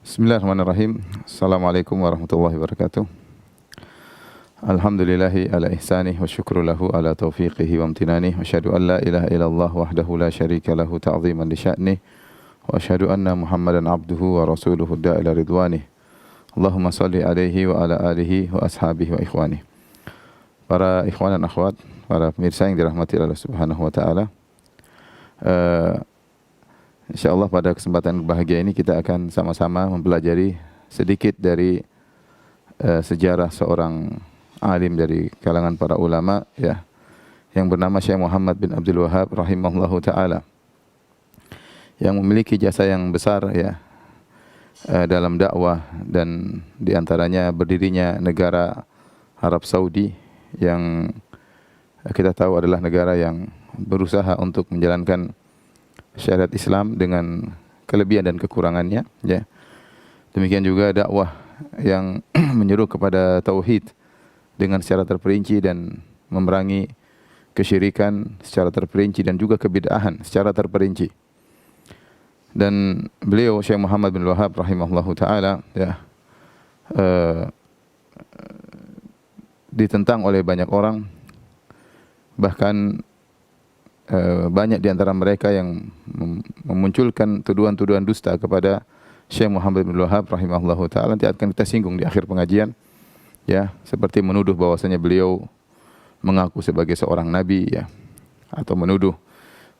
Bismillahirrahmanirrahim. Assalamualaikum warahmatullahi wabarakatuh. Alhamdulillahi ala ihsanih wa syukru lahu ala taufiqihi wa amtinanih. Wa asyhadu an la ilaha illallah wahdahu la syarika lahu ta'ziman li sya'nih. Wa asyhadu anna Muhammadan abduhu wa rasuluhu da'ila ridwanih. Allahumma salli alaihi wa ala alihi wa ashabihi wa ikhwanih. Para ikhwan dan akhwat, para pemirsa yang dirahmati Allah Subhanahu wa taala. InsyaAllah pada kesempatan bahagia ini kita akan sama-sama mempelajari sedikit dari sejarah seorang alim dari kalangan para ulama ya, yang bernama Syekh Muhammad bin Abdul Wahhab rahimahullahu taala, yang memiliki jasa yang besar ya dalam dakwah, dan diantaranya berdirinya negara Arab Saudi yang kita tahu adalah negara yang berusaha untuk menjalankan syariat Islam dengan kelebihan dan kekurangannya ya. Demikian juga dakwah yang menyeru kepada tauhid dengan secara terperinci dan memerangi kesyirikan secara terperinci dan juga kebid'ahan secara terperinci. Dan beliau Syekh Muhammad bin Wahhab rahimahullahu taala ya ditentang oleh banyak orang, bahkan banyak di antara mereka yang memunculkan tuduhan-tuduhan dusta kepada Syekh Muhammad bin Wahhab rahimahullahu taala. Nanti akan kita singgung di akhir pengajian ya, seperti menuduh bahwasanya beliau mengaku sebagai seorang nabi ya, atau menuduh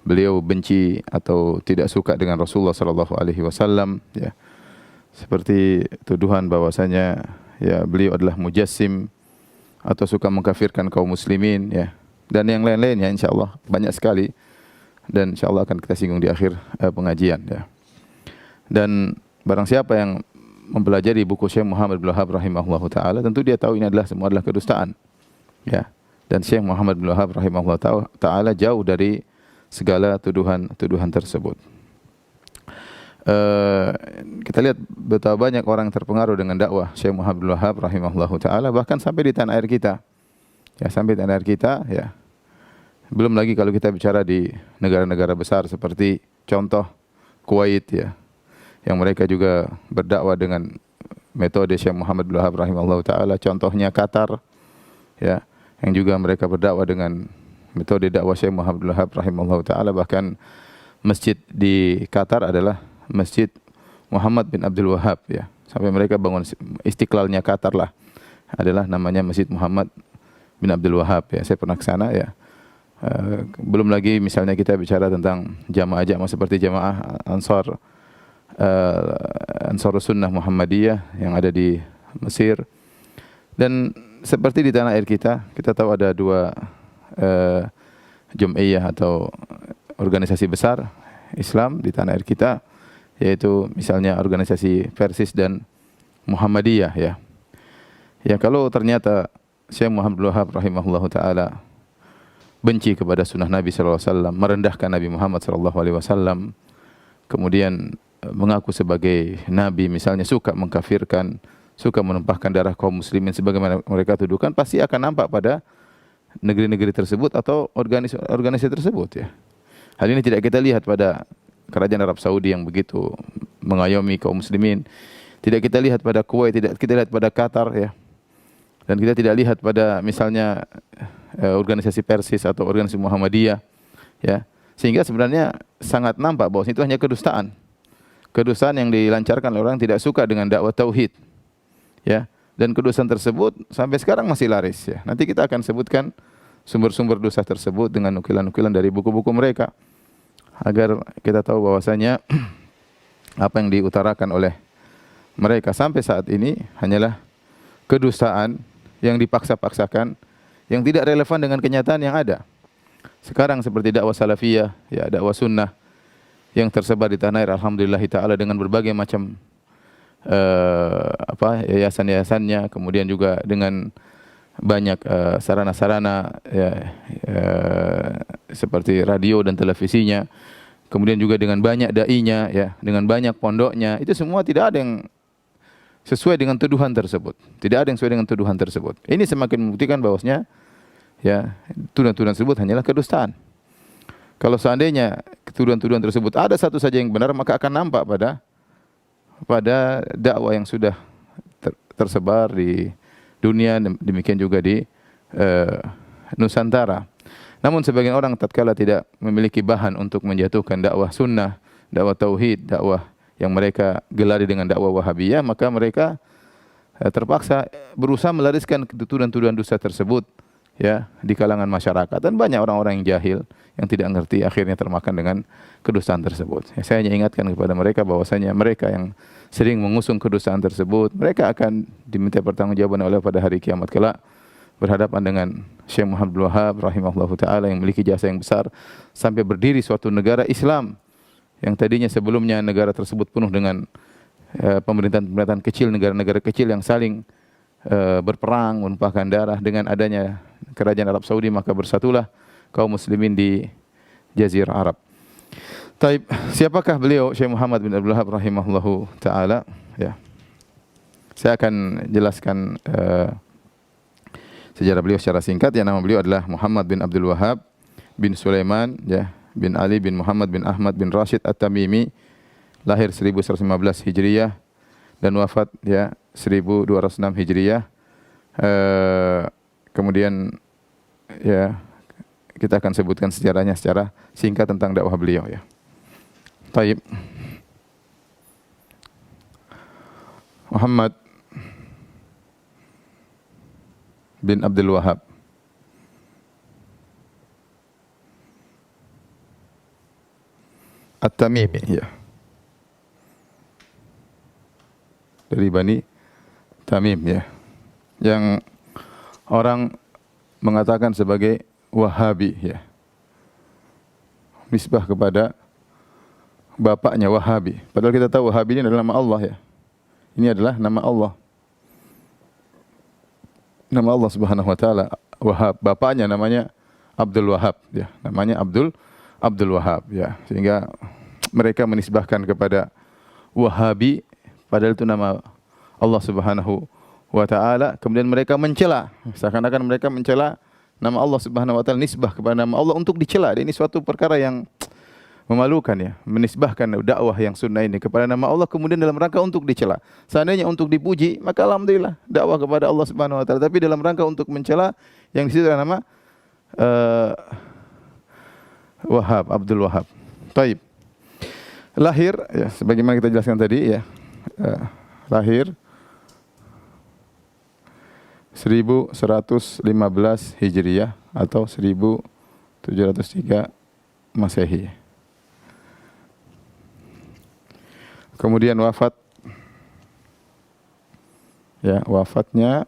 beliau benci atau tidak suka dengan Rasulullah sallallahu alaihi wasallam ya. Seperti tuduhan bahwasanya ya beliau adalah mujassim atau suka mengkafirkan kaum muslimin ya, dan yang lain-lainnya insyaallah banyak sekali, dan insyaallah akan kita singgung di akhir pengajian ya. Dan barang siapa yang mempelajari buku Syekh Muhammad bin Wahhab rahimahullahu taala, tentu dia tahu ini adalah semua adalah kedustaan ya. Dan Syekh Muhammad bin Wahhab rahimahullahu taala jauh dari segala tuduhan tersebut. Kita lihat betapa banyak orang terpengaruh dengan dakwah Syekh Muhammad bin Wahhab rahimahullahu taala, bahkan sampai di tanah air kita. Ya, sampai tanah air kita ya. Belum lagi kalau kita bicara di negara-negara besar seperti contoh Kuwait ya, yang mereka juga berdakwah dengan metode Syekh Muhammad bin Wahhab rahimahullahu taala. Contohnya Qatar ya, yang juga mereka berdakwah dengan metode dakwah Syekh Muhammad bin Wahhab rahimahullahu taala. Bahkan masjid di Qatar adalah Masjid Muhammad bin Abdul Wahhab ya. Sampai mereka bangun Istiqlalnya Qatar lah, adalah namanya Masjid Muhammad bin Abdul Wahhab ya. Saya pernah ke sana ya. Belum lagi misalnya kita bicara tentang jamaah-jamaah seperti jamaah Ansarus Sunnah Muhammadiyah yang ada di Mesir. Dan seperti di tanah air kita tahu ada dua Jum'iyah atau organisasi besar Islam di tanah air kita, yaitu misalnya organisasi Persis dan Muhammadiyah ya. Ya, kalau ternyata Syekh Muhammad bin Wahhab rahimahullahu taala benci kepada sunnah Nabi sallallahu alaihi wasallam, merendahkan Nabi Muhammad sallallahu alaihi wasallam, kemudian mengaku sebagai nabi, misalnya suka mengkafirkan, suka menumpahkan darah kaum muslimin sebagaimana mereka tuduhkan, pasti akan nampak pada negeri-negeri tersebut atau organisasi tersebut ya. Hal ini tidak kita lihat pada kerajaan Arab Saudi yang begitu mengayomi kaum muslimin. Tidak kita lihat pada Kuwait, tidak kita lihat pada Qatar ya. Dan kita tidak lihat pada misalnya organisasi Persis atau organisasi Muhammadiyah ya. Sehingga sebenarnya sangat nampak bahwa itu hanya kedustaan. Kedustaan yang dilancarkan oleh orang tidak suka dengan dakwah tauhid ya. Dan kedustaan tersebut sampai sekarang masih laris ya. Nanti kita akan sebutkan sumber-sumber dosa tersebut dengan nukilan-nukilan dari buku-buku mereka, agar kita tahu bahwasanya apa yang diutarakan oleh mereka sampai saat ini hanyalah kedustaan yang dipaksa-paksakan, yang tidak relevan dengan kenyataan yang ada. Sekarang seperti dakwah salafiyah, ya, dakwah sunnah yang tersebar di tanah air alhamdulillah taala dengan berbagai macam yayasan-yayasannya, kemudian juga dengan banyak sarana-sarana ya, seperti radio dan televisinya, kemudian juga dengan banyak dai-nya ya, dengan banyak pondoknya. Itu semua tidak ada yang sesuai dengan tuduhan tersebut. Tidak ada yang sesuai dengan tuduhan tersebut. Ini semakin membuktikan bahwasanya ya, tuduhan-tuduhan tersebut hanyalah kedustaan. Kalau seandainya tuduhan-tuduhan tersebut ada satu saja yang benar, maka akan nampak pada pada dakwah yang sudah tersebar di dunia, demikian juga di Nusantara. Namun sebagian orang tatkala tidak memiliki bahan untuk menjatuhkan dakwah sunnah, dakwah tauhid, dakwah yang mereka gelari dengan dakwah Wahabiyah, maka mereka terpaksa berusaha melariskan tuduhan-tuduhan dusta tersebut ya di kalangan masyarakat, dan banyak orang-orang yang jahil yang tidak mengerti akhirnya termakan dengan kedustaan tersebut. Ya, saya hanya ingatkan kepada mereka bahwasanya mereka yang sering mengusung kedustaan tersebut, mereka akan diminta pertanggungjawaban oleh pada hari kiamat kelak, berhadapan dengan Syekh Muhammad Abdul Wahab rahimahullahu taala yang memiliki jasa yang besar sampai berdiri suatu negara Islam yang tadinya sebelumnya negara tersebut penuh dengan pemerintahan-pemerintahan kecil, negara-negara kecil yang saling berperang, menumpahkan darah. Dengan adanya kerajaan Arab Saudi, maka bersatulah kaum muslimin di Jazirah Arab. Taib, siapakah beliau Syekh Muhammad bin Abdul Wahab rahimahullahu taala? Ya. Saya akan jelaskan sejarah beliau secara singkat. Ya, nama beliau adalah Muhammad bin Abdul Wahab bin Sulaiman ya bin Ali bin Muhammad bin Ahmad bin Rashid At-Tamimi, lahir 1115 Hijriyah dan wafat ya 1206 Hijriyah. Kemudian ya kita akan sebutkan sejarahnya secara singkat tentang dakwah beliau ya. Taib. Muhammad bin Abdul Wahab At-Tamimi ya. Dari Bani Tamim ya. Yang orang mengatakan sebagai Wahabi ya. Nisbah kepada bapaknya Wahabi. Padahal kita tahu Wahabi ini adalah nama Allah ya. Ini adalah nama Allah. Nama Allah Subhanahu wa taala Wahab. Bapaknya namanya Abdul Wahab ya. Namanya Abdul Wahab ya. Sehingga mereka menisbahkan kepada Wahabi padahal itu nama Allah Subhanahu wa taala. Kemudian mereka mencela, seakan-akan mereka mencela nama Allah Subhanahu wa taala, nisbah kepada nama Allah untuk dicela. Ini suatu perkara yang memalukan ya, menisbahkan dakwah yang sunnah ini kepada nama Allah kemudian dalam rangka untuk dicela. Seandainya untuk dipuji, maka alhamdulillah dakwah kepada Allah Subhanahu wa taala. Tapi dalam rangka untuk mencela, yang di situ adalah nama Wahab, Abdul Wahab. Taib. Lahir ya sebagaimana kita jelaskan tadi ya. Lahir 1115 Hijriyah atau 1703 Masehi. Kemudian wafat ya, wafatnya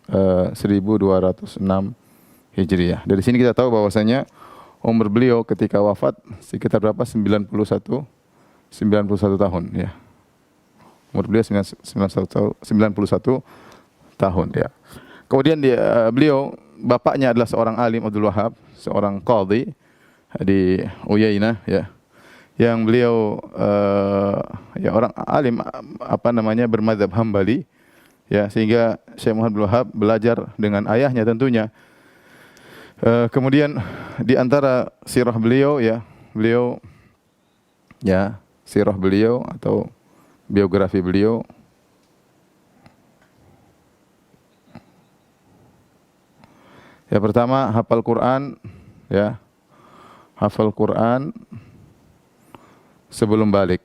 1206 Hijriyah. Dari sini kita tahu bahwasanya umur beliau ketika wafat sekitar berapa? 91 tahun ya. Umur beliau 91 tahun ya. Kemudian beliau bapaknya adalah seorang alim, Abdul Wahab, seorang qadhi di Uyainah ya. Yang beliau ya orang alim bermadzhab Hambali ya, sehingga Syekh Muhammad Abdul Wahab belajar dengan ayahnya tentunya. Kemudian di antara sirah beliau ya, sirah beliau atau biografi beliau ya, pertama hafal Quran ya, hafal Quran sebelum balik.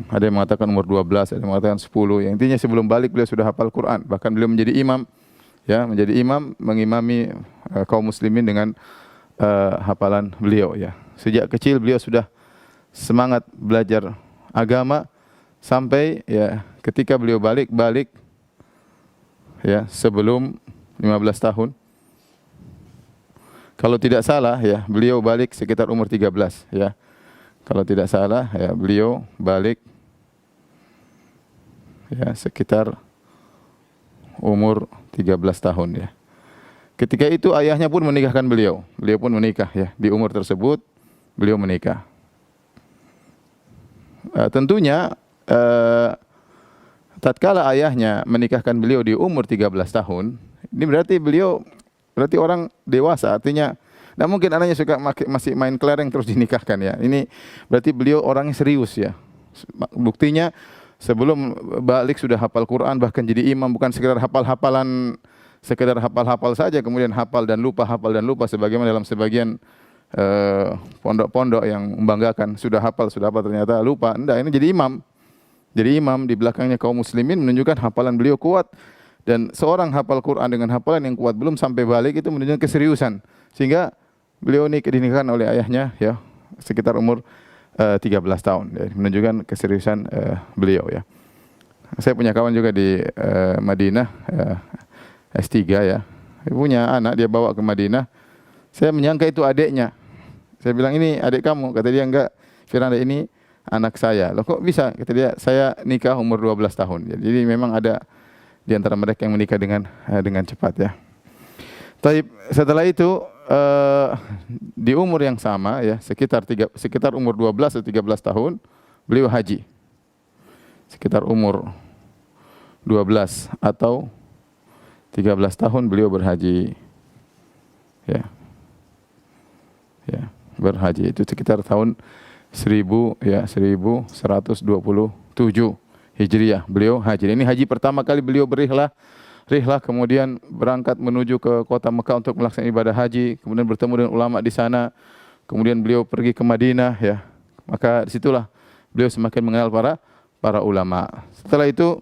Ada yang mengatakan umur 12, ada yang mengatakan 10. Yang intinya sebelum balik beliau sudah hafal Quran. Bahkan beliau menjadi imam ya, mengimami kaum muslimin dengan hafalan beliau ya. Sejak kecil beliau sudah semangat belajar agama sampai ya ketika beliau balik ya sebelum 15 tahun. Kalau tidak salah ya, beliau balik sekitar umur 13 ya. Kalau tidak salah ya, beliau balik ya sekitar umur 13 tahun ya. Ketika itu ayahnya pun menikahkan beliau. Beliau pun menikah ya. Di umur tersebut beliau menikah. Tentunya tatkala ayahnya menikahkan beliau di umur 13 tahun, ini berarti orang dewasa, artinya Tidak mungkin anaknya masih main kelereng terus dinikahkan ya. Ini berarti beliau orangnya serius ya. Buktinya sebelum balik sudah hafal Quran, bahkan jadi imam, bukan sekedar hafal-hafal saja kemudian hafal dan lupa sebagaimana dalam sebagian pondok-pondok yang membanggakan sudah hafal ternyata lupa. Enggak, ini jadi imam. Jadi imam di belakangnya kaum muslimin menunjukkan hafalan beliau kuat. Dan seorang hafal Quran dengan hafalan yang kuat belum sampai balik itu menunjukkan keseriusan. Sehingga beliau ini dinikahkan oleh ayahnya ya sekitar umur 13 tahun ya, menunjukkan keseriusan beliau ya. Saya punya kawan juga di Madinah S3 ya. Dia punya anak, dia bawa ke Madinah. Saya menyangka itu adiknya. Saya bilang, ini adik kamu. Kata dia, enggak, Firanda, ini anak saya. Loh kok bisa? Kata dia, saya nikah umur 12 tahun. Jadi memang ada di antara mereka yang menikah dengan cepat ya. Tapi setelah itu di umur yang sama ya, sekitar umur 12 atau 13 tahun beliau haji. Sekitar umur 12 atau 13 tahun beliau berhaji. Ya. Ya, berhaji itu sekitar tahun 1127 Hijriah beliau haji. Ini haji pertama kali beliau berihlah kemudian berangkat menuju ke kota Mekah untuk melaksanakan ibadah haji, kemudian bertemu dengan ulama di sana. Kemudian beliau pergi ke Madinah ya. Maka disitulah beliau semakin mengenal para ulama. Setelah itu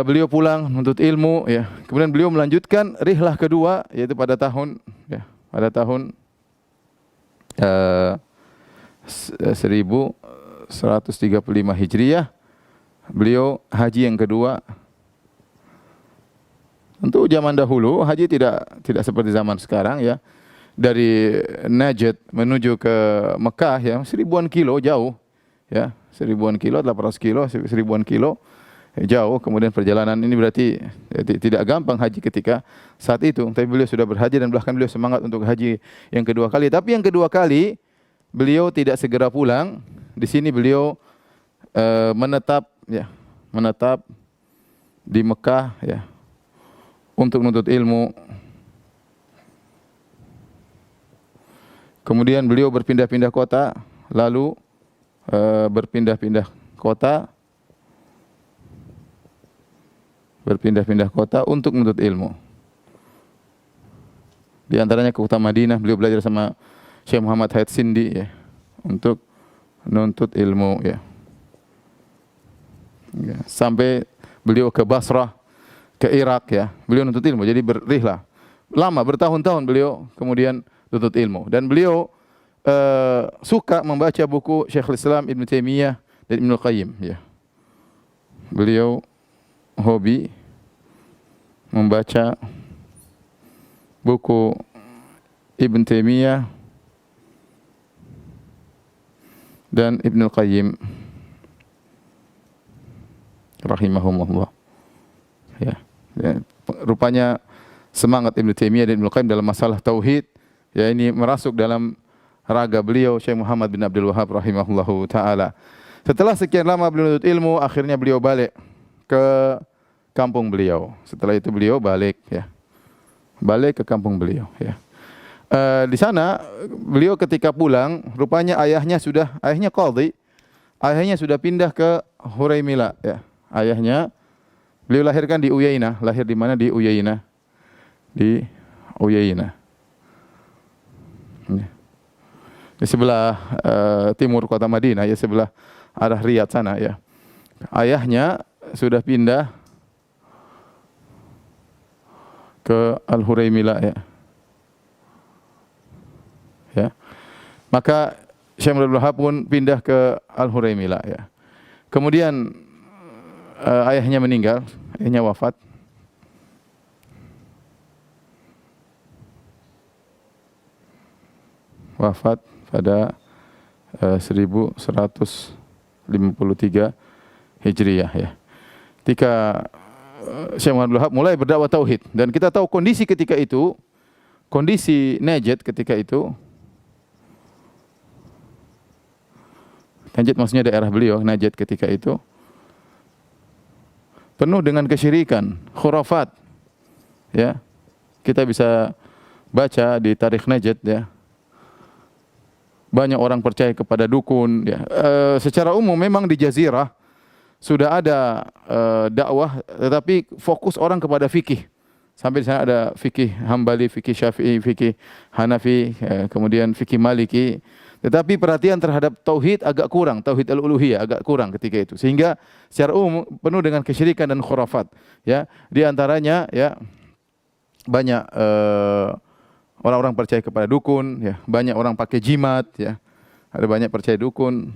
beliau pulang menuntut ilmu ya. Kemudian beliau melanjutkan rihlah kedua yaitu pada tahun 1135 Hijriah beliau haji yang kedua. Tentu zaman dahulu haji tidak seperti zaman sekarang ya. Dari Najd menuju ke Mekah ya 1000-an kilo jauh ya, 1000-an kilo, 800 kilo, 1000-an kilo jauh. Kemudian perjalanan ini berarti tidak gampang haji ketika saat itu. Tapi beliau sudah berhaji dan bahkan beliau semangat untuk haji yang kedua kali. Tapi yang kedua kali beliau tidak segera pulang. Di sini beliau menetap di Mekah ya untuk menuntut ilmu. Kemudian beliau berpindah-pindah kota, lalu berpindah-pindah kota untuk menuntut ilmu. Di antaranya ke kota Madinah, beliau belajar sama Syekh Muhammad Haid Sindi ya, untuk menuntut ilmu ya. Ya, sampai beliau ke Basrah, ke Irak ya. Beliau menuntut ilmu, jadi berrihlah. Lama, bertahun-tahun beliau kemudian menuntut ilmu. Dan beliau suka membaca buku Syekhul Islam Ibn Taimiyah dan Ibnu Qayyim ya. Beliau hobi membaca buku Ibn Taimiyah dan Ibnu Qayyim rahimahumullah. Ya. Rupanya semangat Ibnu Taimiyah dan Ibnu Qayyim dalam masalah tauhid ya ini merasuk dalam raga beliau Syekh Muhammad bin Abdul Wahhab rahimahullahu taala. Setelah sekian lama beliau menuntut ilmu, akhirnya beliau balik ke kampung beliau. Setelah itu beliau balik ke kampung beliau ya. Di sana beliau ketika pulang, rupanya ayahnya qadhi. Ayahnya sudah pindah ke Huraimila ya. Ayahnya beliau lahirkan di Uyainah. Lahir di mana? Di Uyainah. Di sebelah timur kota Madinah ya, sebelah arah Riyadh sana ya. Ayahnya sudah pindah ke Al-Huraimila ya. Ya. Maka Syekh Abdul Wahhab pun pindah ke Al-Huraimila ya. Kemudian ayahnya meninggal, ayahnya wafat. Wafat pada 1153 Hijriah ya. Ketika Syekh Abdul Wahhab mulai berdakwah tauhid dan kita tahu kondisi ketika itu, kondisi Najd ketika itu, Najd maksudnya daerah beliau, Najd ketika itu penuh dengan kesyirikan, khurafat. Ya. Kita bisa baca di Tarikh Najd ya, banyak orang percaya kepada dukun ya. Secara umum memang di Jazirah sudah ada dakwah, tetapi fokus orang kepada fikih. Sampai di sana ada fikih Hambali, fikih Syafi'i, fikih Hanafi, kemudian fikih Maliki. Tetapi perhatian terhadap tauhid agak kurang, tauhid al-uluhiyah agak kurang ketika itu. Sehingga secara umum penuh dengan kesyirikan dan khurafat. Ya, di antaranya ya banyak orang-orang percaya kepada dukun, ya, banyak orang pakai jimat, ya. Ada banyak percaya dukun.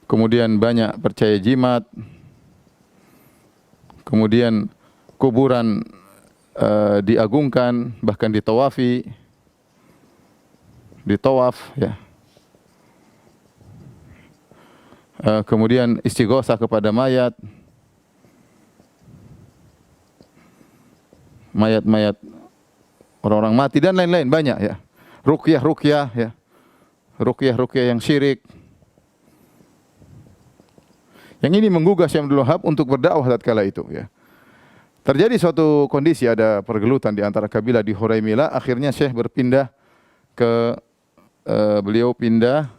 Kemudian banyak percaya jimat. Kemudian kuburan diagungkan, bahkan ditawafi, ditawaf ya. Kemudian istighosah kepada mayat. Mayat-mayat orang-orang mati dan lain-lain banyak ya. Ruqyah ya. Ruqyah yang syirik. Yang ini menggugah Syekh Abdul Wahab untuk berdakwah tatkala itu ya. Terjadi suatu kondisi, ada pergelutan di antara kabilah di Huraymila, akhirnya Syekh berpindah ke beliau pindah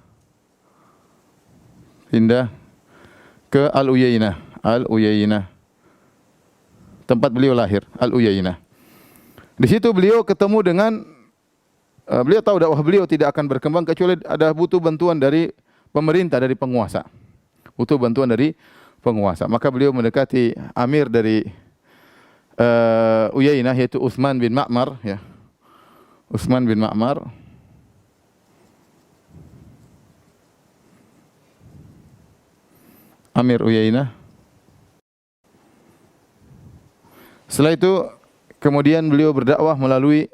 ke Al-Uyainah. Tempat beliau lahir, Al-Uyainah. Di situ beliau ketemu dengan beliau tahu dakwah beliau tidak akan berkembang kecuali ada butuh bantuan dari pemerintah, dari penguasa. Butuh bantuan dari penguasa. Maka beliau mendekati amir dari Uyainah, yaitu Utsman bin Ma'mar ya. Utsman bin Ma'mar. Amir Uyainah. Setelah itu kemudian beliau berdakwah melalui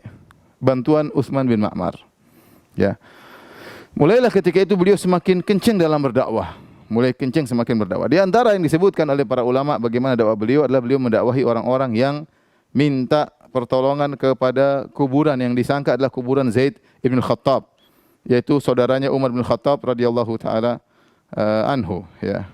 bantuan Utsman bin Ma'mar. Ya. Mulailah ketika itu beliau semakin kencang dalam berdakwah. Mulai kencang semakin berdakwah. Di antara yang disebutkan oleh para ulama bagaimana dakwah beliau adalah beliau mendakwahi orang-orang yang minta pertolongan kepada kuburan yang disangka adalah kuburan Zaid ibn Khattab, yaitu saudaranya Umar bin Khattab radhiyallahu taala anhu ya.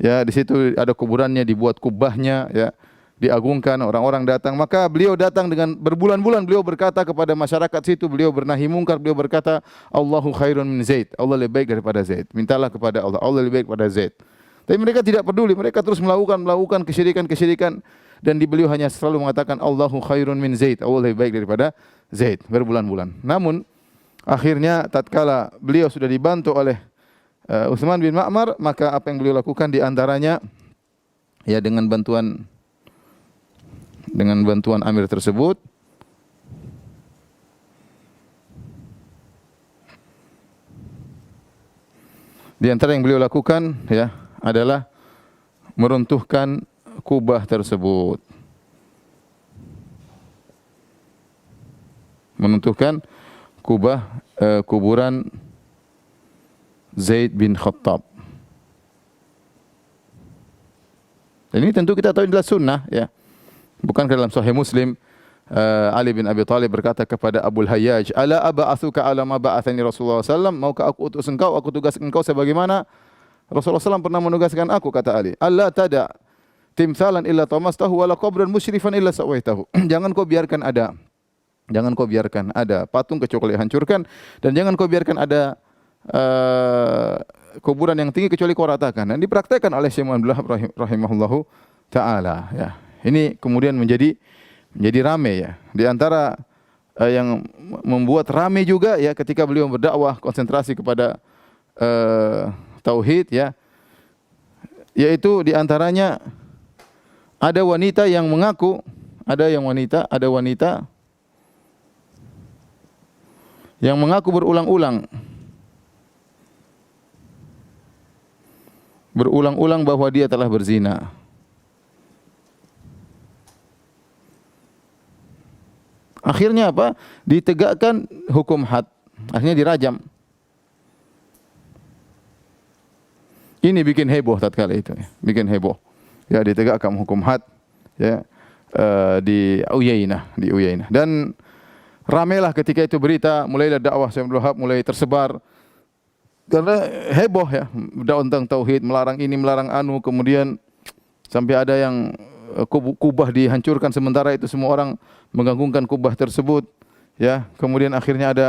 Ya, di situ ada kuburannya, dibuat kubahnya ya, diagungkan, orang-orang datang. Maka beliau datang dengan berbulan-bulan beliau berkata kepada masyarakat situ, beliau bernahi mungkar, beliau berkata, Allahu khairun min Zaid. Allah lebih baik daripada Zaid. Mintalah kepada Allah, Allah lebih baik daripada Zaid. Tapi mereka tidak peduli, mereka terus melakukan kesyirikan dan beliau hanya selalu mengatakan Allahu khairun min Zaid. Allah lebih baik daripada Zaid berbulan-bulan. Namun akhirnya tatkala beliau sudah dibantu oleh Utsman bin Ma'mar, maka apa yang beliau lakukan di antaranya ya dengan bantuan amir tersebut di antara yang beliau lakukan ya adalah meruntuhkan kubah tersebut. Menuntukkan kuburan Zaid bin Khattab. Dan ini tentu kita tahu adalah sunnah ya. Bukan dalam Sahih Muslim Ali bin Abi Thalib berkata kepada Abul Hayyaj, "Ala aba'atsuka ala ma ba'athani Rasulullah sallallahu, maukah aku utus engkau, aku tugaskan engkau sebagaimana Rasulullah sallallahu pernah menugaskan aku," kata Ali. "Allah tada timsalan illa tamastahu wala qabran musyrifan illa sawaitahu." Jangan kau biarkan ada patung kecuali hancurkan, dan jangan kau biarkan ada kuburan yang tinggi kecuali kau ratakan. Dan dipraktekkan oleh Syekh Abdul Wahab rahimahullahu taala ya. Ini kemudian menjadi ramai ya. Di antara yang membuat ramai juga ya ketika beliau berdakwah konsentrasi kepada tauhid ya, yaitu di antaranya ada wanita yang mengaku, ada wanita yang mengaku berulang-ulang bahwa dia telah berzina. Akhirnya apa? Ditegakkan hukum had. Akhirnya dirajam. Ini bikin heboh tatkala itu, ya. Bikin heboh. Ya, ditegakkan hukum had ya di Uyainah. Dan ramailah ketika itu berita, mulailah dakwah Syekh Abdul Wahab mulai tersebar. Karena heboh ya, dakwah tentang tauhid, melarang ini, melarang anu, kemudian sampai ada yang kubah dihancurkan, sementara itu semua orang menggantungkan kubah tersebut, ya. Kemudian akhirnya ada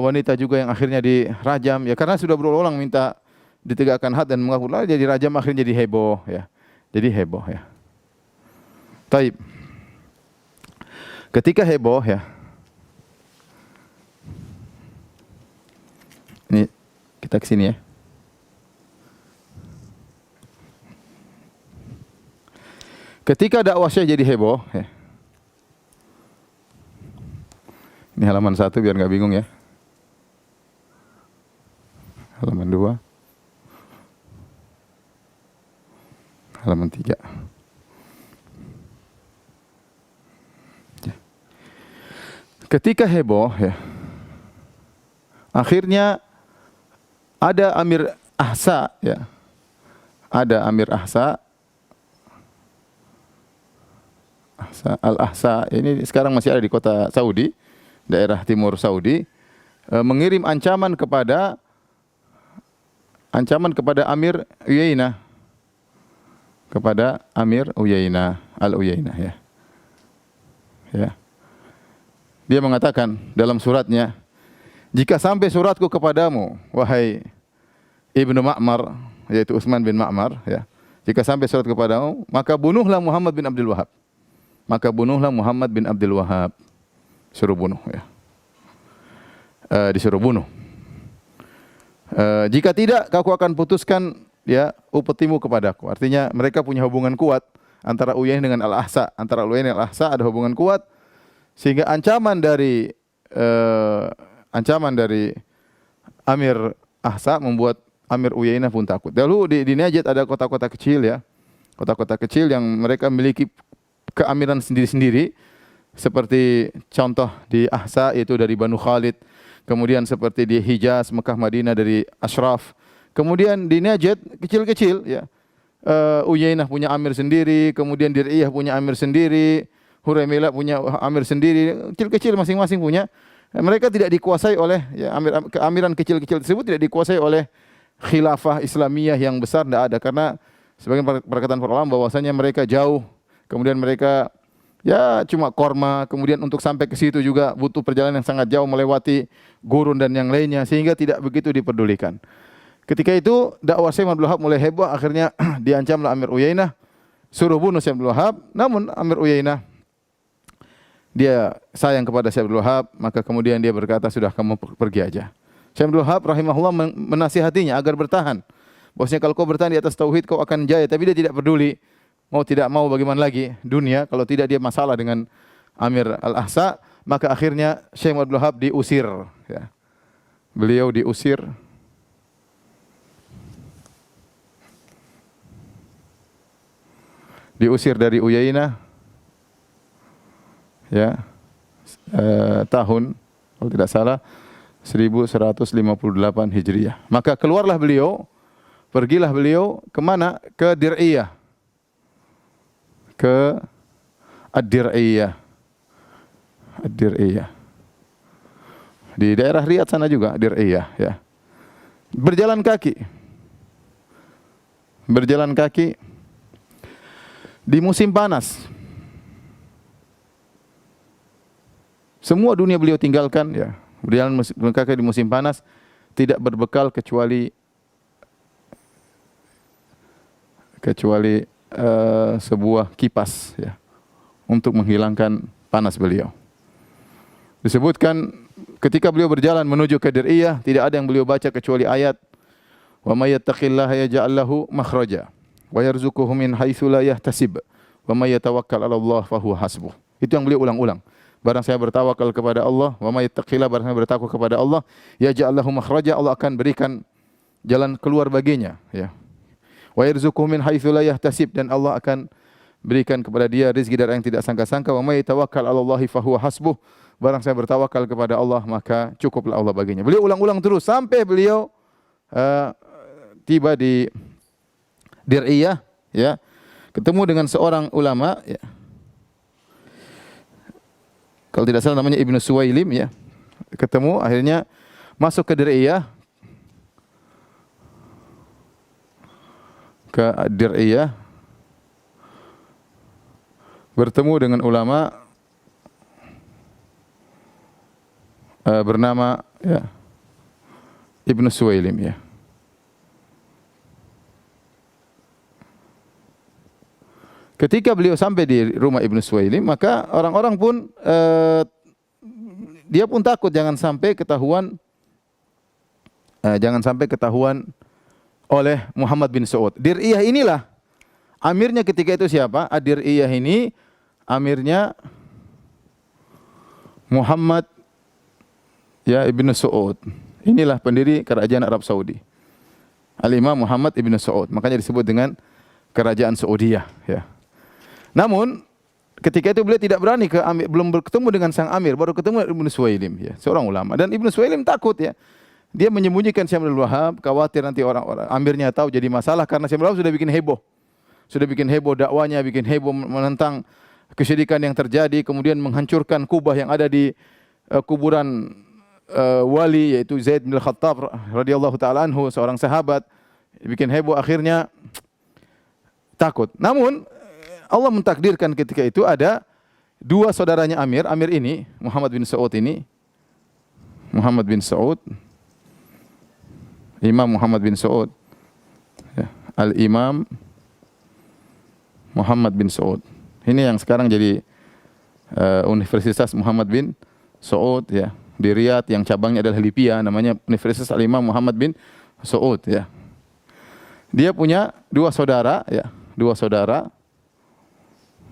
wanita juga yang akhirnya dirajam, ya, karena sudah berulang-ulang minta ditegakkan had dan mengaku lah, jadi rajam, akhirnya jadi heboh, ya. Jadi heboh, ya. Taib. Ketika heboh, ya. Ini kita ke sini, ya. Ketika dakwah Syekh jadi heboh, ya. Ini halaman 1 biar nggak bingung, ya. Halaman 2. Halaman 3. Ya. Ketika heboh, ya. Akhirnya ada Amir Ahsa, ya. Ada Amir Ahsa. Al-Ahsa ini sekarang masih ada di kota Saudi, daerah timur Saudi, mengirim ancaman kepada Amir Uyainah, kepada Amir Uyainah Al-Uyainah, ya. Ya. Dia mengatakan dalam suratnya, jika sampai suratku kepadamu, wahai Ibnu Ma'mar, yaitu Utsman bin Ma'mar, ya. Jika sampai surat kepadamu, maka bunuhlah Muhammad bin Abdul Wahhab. Maka bunuhlah Muhammad bin Abdul Wahhab. Suruh bunuh, ya. Disuruh bunuh. Jika tidak, aku akan putuskan, ya, upetimu kepadaku. Artinya mereka punya hubungan kuat antara Uyainah dengan Al-Ahsa. Antara Uyainah dan Al-Ahsa ada hubungan kuat, sehingga ancaman dari Amir Ahsa membuat Amir Uyainah pun takut. Dahulu di Najd ada kota-kota kecil, ya. Kota-kota kecil yang mereka memiliki keamiran sendiri-sendiri, seperti contoh di Ahsa yaitu dari Banu Khalid, kemudian seperti di Hijaz, Mekah, Madinah dari Ashraf. Kemudian di Najd kecil-kecil, ya. Uyainah punya amir sendiri, kemudian Dir'iyah punya amir sendiri, Huraimilah punya amir sendiri, kecil-kecil masing-masing punya. Mereka tidak dikuasai oleh, ya, keamiran kecil-kecil tersebut tidak dikuasai oleh khilafah Islamiyah yang besar, tidak ada, karena sebagian perkataan para ulama bahwasanya mereka jauh. Kemudian mereka, ya, cuma korma, kemudian untuk sampai ke situ juga butuh perjalanan yang sangat jauh melewati gurun dan yang lainnya, sehingga tidak begitu diperdulikan. Ketika itu dakwah Syekh Abdul Wahhab mulai heboh, akhirnya diancamlah Amir Uyainah, suruh bunuh Syekh Abdul Wahhab. Namun Amir Uyainah, dia sayang kepada Syekh Abdul Wahhab, maka kemudian dia berkata, sudah, kamu pergi aja. Syekh Abdul Wahhab rahimahullah menasihatinya agar bertahan. Bahwasanya kalau kau bertahan di atas tauhid kau akan jaya, tapi dia tidak peduli. Mau tidak mau bagaimana lagi dunia, kalau tidak dia masalah dengan Amir Al-Ahsa, maka akhirnya Syekh Abdul Wahhab diusir, ya. Beliau diusir. Diusir dari Uyainah, ya. Tahun kalau tidak salah 1158 Hijriah. Maka keluarlah beliau, pergilah beliau kemana? Ke Dir'iyah. Ke Ad-Dir'iyah. Ad-Dir'iyah. Di daerah Riyadh sana juga Dir'iyah, ya. Berjalan kaki. Berjalan kaki di musim panas. Semua dunia beliau tinggalkan, ya. Berjalan kaki di musim panas, tidak berbekal kecuali sebuah kipas, ya, untuk menghilangkan panas beliau. Disebutkan ketika beliau berjalan menuju ke Dir'iyah, tidak ada yang beliau baca kecuali ayat wa may yattaqillaha yaj'al lahu makhraja wa yarzuquhu min haitsu la yahtasib wa may yatawakkal 'ala Allah fa huwa hasbuh. Itu yang beliau ulang-ulang. Barang saya bertawakal kepada Allah, wa may yattaqillaha, barang saya bertakwa kepada Allah, yaj'al lahu makhraja, Allah akan berikan jalan keluar baginya, ya. Wa yarzuquhu min haitsu la yahtasib, dan Allah akan berikan kepada dia rezeki dari yang tidak sangka-sangka. Wa may tawakkal 'ala Allahi fa huwa hasbuh, barang saya bertawakal kepada Allah maka cukuplah Allah baginya. Beliau ulang-ulang terus sampai beliau tiba di Dir'iyah, ya. Ketemu dengan seorang ulama, ya. Kalau tidak salah namanya Ibnu Suwailim, ya. Ketemu, akhirnya masuk ke Dir'iyah. Ke Dir'iyah. bertemu dengan ulama bernama ya, Ibnu Suwailim ya. Ketika beliau sampai di rumah Ibnu Suwailim, maka orang-orang pun dia pun takut jangan sampai ketahuan oleh Muhammad bin Saud. Dir'iyah inilah amirnya ketika itu siapa? Dir'iyah ini amirnya Muhammad ya Ibnu Saud. Inilah pendiri kerajaan Arab Saudi. Al-Imam Muhammad Ibnu Saud. Makanya disebut dengan kerajaan Saudiyah ya. Namun ketika itu beliau tidak berani ke amir, belum bertemu dengan sang amir, baru ketemu Ibnu Suwailim ya, seorang ulama. Dan Ibnu Suwailim takut ya. Dia menyembunyikan Syekh Abdul Wahab, khawatir nanti orang-orang amirnya tahu jadi masalah karena Syekh Abdul Wahab sudah bikin heboh. Sudah bikin heboh dakwanya, bikin heboh menentang kesyirikan yang terjadi, kemudian menghancurkan kubah yang ada di kuburan wali yaitu Zaid bin Khattab radhiyallahu taala anhu, seorang sahabat. Bikin heboh, akhirnya takut. Namun Allah mentakdirkan ketika itu ada dua saudaranya Amir ini, Muhammad bin Saud ini, Muhammad bin Saud, Imam Muhammad bin Saud, ya, Al-Imam Muhammad bin Saud. Ini yang sekarang jadi Universitas Muhammad bin Saud ya, di Riyadh, yang cabangnya adalah Libya, namanya Universitas Al-Imam Muhammad bin Saud ya. Dia punya dua saudara ya,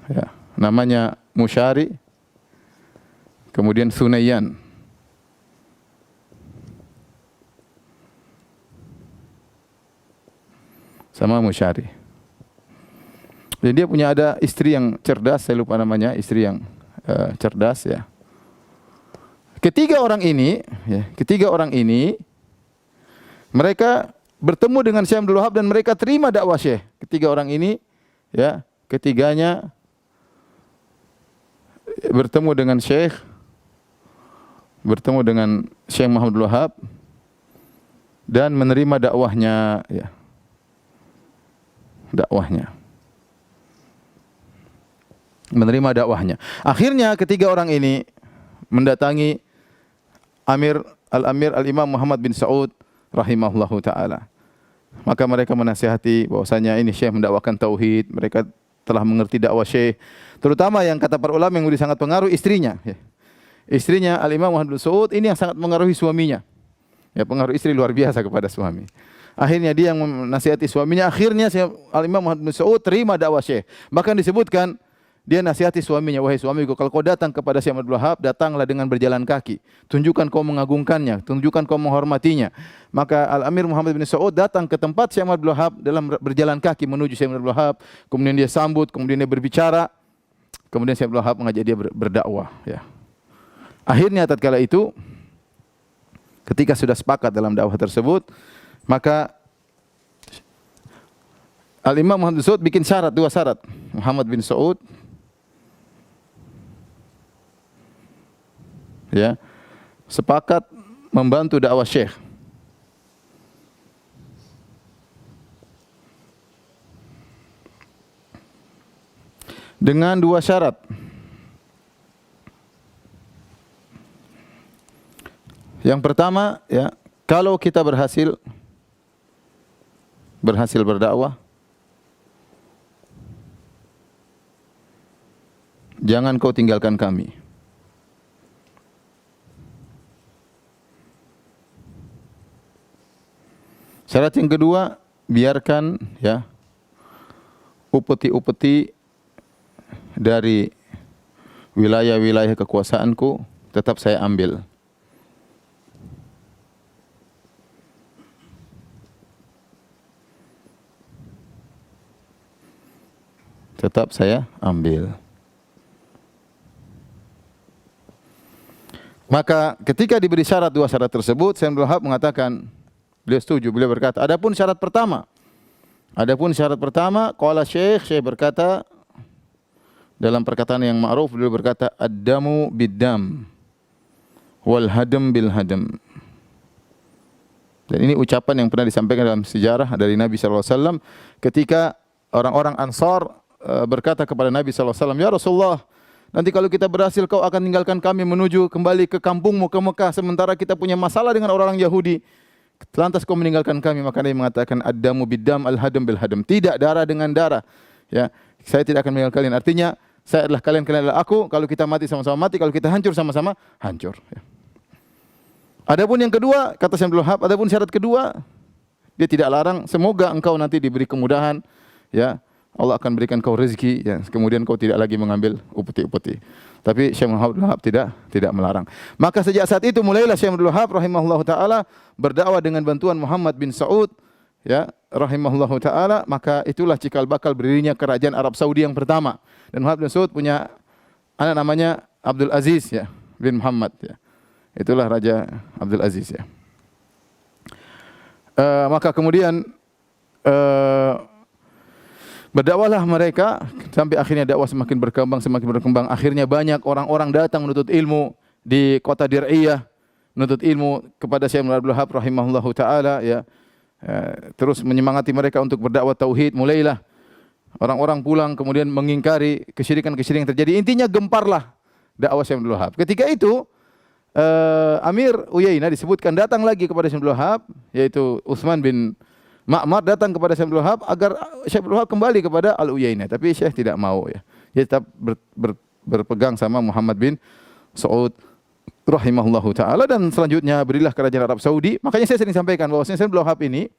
ya, namanya Musyari, kemudian Sunayyan. Sama Musyari. Dan dia punya ada istri yang cerdas, saya lupa namanya, istri yang cerdas ya. Ketiga orang ini mereka bertemu dengan Syekh Abdul Wahab dan mereka terima dakwah Syekh. Ketiga orang ini ya, ketiganya bertemu dengan Syekh Muhammad Abdul Wahab dan menerima dakwahnya ya. Menerima dakwahnya. Akhirnya ketiga orang ini mendatangi Al-Amir Al-Imam Muhammad bin Saud rahimahullahu taala. Maka mereka menasihati bahwasanya ini Syekh mendakwakan tauhid, mereka telah mengerti dakwah Syekh, terutama yang kata para ulama yang lebih sangat pengaruh istrinya ya. Istrinya Al-Imam Muhammad bin Saud ini yang sangat mengaruhi suaminya. Ya, pengaruh istri luar biasa kepada suami. Akhirnya dia yang menasihati suaminya, akhirnya Al-Imam Muhammad bin Saud terima dakwah Syekh. Bahkan disebutkan dia nasihati suaminya, wahai suamiku, kalau kau datang kepada Syekh Abdul Wahab, datanglah dengan berjalan kaki. Tunjukkan kau mengagungkannya, tunjukkan kau menghormatinya. Maka Al-Amir Muhammad bin Saud datang ke tempat Syekh Abdul Wahab dalam berjalan kaki menuju Syekh Abdul Wahab. Kemudian dia sambut, kemudian dia berbicara. Kemudian Syekh Abdul Wahab mengajak dia berdakwah. Ya. Akhirnya tatkala itu, ketika sudah sepakat dalam dakwah tersebut, maka Al-Imam Muhammad bin Saud bikin dua syarat. Muhammad bin Saud ya, sepakat membantu dakwah Syekh. Dengan dua syarat. Yang pertama ya, kalau kita berhasil berdakwah, jangan kau tinggalkan kami. Syarat yang kedua, biarkan ya upeti-upeti dari wilayah-wilayah kekuasaanku tetap saya ambil. Tetap saya ambil. Maka ketika diberi dua syarat tersebut, Syekh Abdul Wahab mengatakan, beliau setuju, beliau berkata, adapun syarat pertama, qala Syekh berkata dalam perkataan yang ma'ruf, beliau berkata, ad-damu bid-dam wal hadam bil hadam. Dan ini ucapan yang pernah disampaikan dalam sejarah dari Nabi sallallahu alaihi wasallam ketika orang-orang Ansar berkata kepada Nabi SAW, "Ya Rasulullah, nanti kalau kita berhasil kau akan tinggalkan kami menuju kembali ke kampungmu ke Mekah, sementara kita punya masalah dengan orang Yahudi. Lantas kau meninggalkan kami." Maka Nabi mengatakan, "Ad-damu bid-dam, al-hadam bil-hadam." Tidak darah dengan darah. Ya, saya tidak akan meninggalkan kalian. Artinya, saya adalah kalian, kalian adalah aku. Kalau kita mati sama-sama mati, kalau kita hancur sama-sama hancur. Ya. Adapun yang kedua, kata Syekh Abdul Wahab, adapun syarat kedua, dia tidak larang, semoga engkau nanti diberi kemudahan, ya. Allah akan berikan kau rezeki, ya. Kemudian kau tidak lagi mengambil upeti-upeti. Tapi Syekh Abdul Wahab tidak melarang. Maka sejak saat itu mulailah Syekh Abdul Wahab rahimahullahu taala berdakwah dengan bantuan Muhammad bin Saud, ya, rahimahullahu taala. Maka itulah cikal bakal berdirinya kerajaan Arab Saudi yang pertama. Dan Muhammad bin Saud punya anak namanya Abdul Aziz, ya, bin Muhammad, ya. Itulah Raja Abdul Aziz, ya. Maka kemudian berdakwahlah mereka sampai akhirnya dakwah semakin berkembang. Akhirnya banyak orang-orang datang menuntut ilmu di kota Dir'iyah, menuntut ilmu kepada Syekh Abdul Wahab rahimahullahu taala, ya. Terus menyemangati mereka untuk berdakwah tauhid. Mulailah orang-orang pulang kemudian mengingkari kesyirikan-kesyirikan yang terjadi. Intinya gemparlah dakwah Syekh Abdul Wahab. Ketika itu Amir Uyainah disebutkan datang lagi kepada Syekh Abdul Wahab, yaitu Utsman bin Ma'mar datang kepada Syekh Abdul Wahab agar Syekh Abdul Wahab kembali kepada Al-Uyainah, tapi Syekh tidak mau, ya. Dia tetap berpegang sama Muhammad bin Saud rahimahullahu taala. Dan selanjutnya berilah kerajaan Arab Saudi. Makanya saya sering sampaikan bahwa Syekh Abdul Wahab ini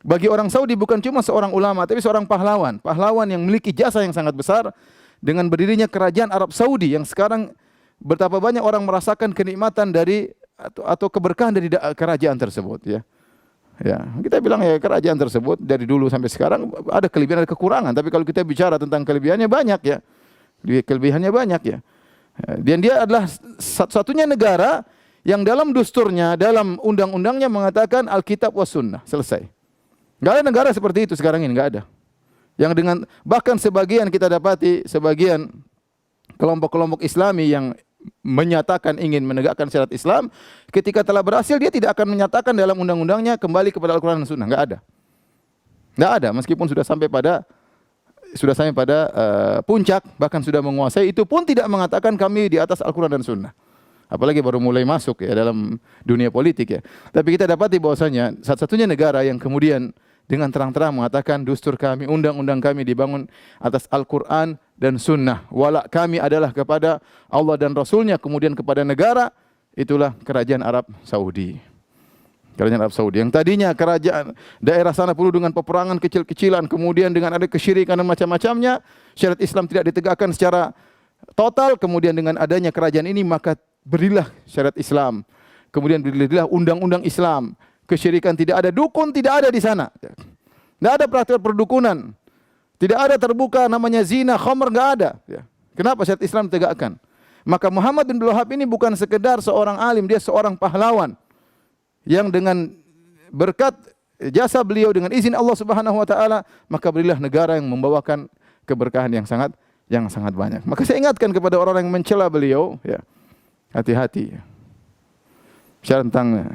bagi orang Saudi bukan cuma seorang ulama, tapi seorang pahlawan yang memiliki jasa yang sangat besar dengan berdirinya kerajaan Arab Saudi yang sekarang betapa banyak orang merasakan kenikmatan dari atau keberkahan dari kerajaan tersebut, ya. Ya, kita bilang ya kerajaan tersebut dari dulu sampai sekarang ada kelebihan, ada kekurangan. Tapi kalau kita bicara tentang kelebihannya banyak, ya. Kelebihannya banyak, ya. Dan dia adalah satu-satunya negara yang dalam dusturnya, dalam undang-undangnya mengatakan Alkitab was Sunnah. Selesai. Enggak ada negara seperti itu sekarang ini, enggak ada. Yang dengan bahkan sebagian kita dapati sebagian kelompok-kelompok Islami yang menyatakan ingin menegakkan syariat Islam, ketika telah berhasil dia tidak akan menyatakan dalam undang-undangnya kembali kepada Al-Quran dan Sunnah. Enggak ada. Enggak ada, meskipun sudah sampai pada puncak, bahkan sudah menguasai, itu pun tidak mengatakan kami di atas Al-Quran dan Sunnah. Apalagi baru mulai masuk, ya, dalam dunia politik, ya. Tapi kita dapati bahwasanya satu-satunya negara yang kemudian dengan terang-terang mengatakan dustur kami, undang-undang kami dibangun atas Al-Quran dan Sunnah. Walak kami adalah kepada Allah dan Rasulnya, kemudian kepada negara, itulah kerajaan Arab Saudi. Kerajaan Arab Saudi. Yang tadinya kerajaan daerah sana penuh dengan peperangan kecil-kecilan, kemudian dengan ada kesyirikan dan macam-macamnya, syariat Islam tidak ditegakkan secara total, kemudian dengan adanya kerajaan ini maka berilah syariat Islam. Kemudian berilah undang-undang Islam. Kesyirikan tidak ada, dukun tidak ada di sana. Tidak ada praktik perdukunan. Tidak ada terbuka namanya zina, khamr, enggak ada. Kenapa syariat Islam ditegakkan? Maka Muhammad bin Abdul Wahab ini bukan sekedar seorang alim, dia seorang pahlawan yang dengan berkat jasa beliau dengan izin Allah Subhanahu wa taala, maka berilah negara yang membawakan keberkahan yang sangat banyak. Maka saya ingatkan kepada orang-orang yang mencela beliau, ya, hati-hati. Bicara tentang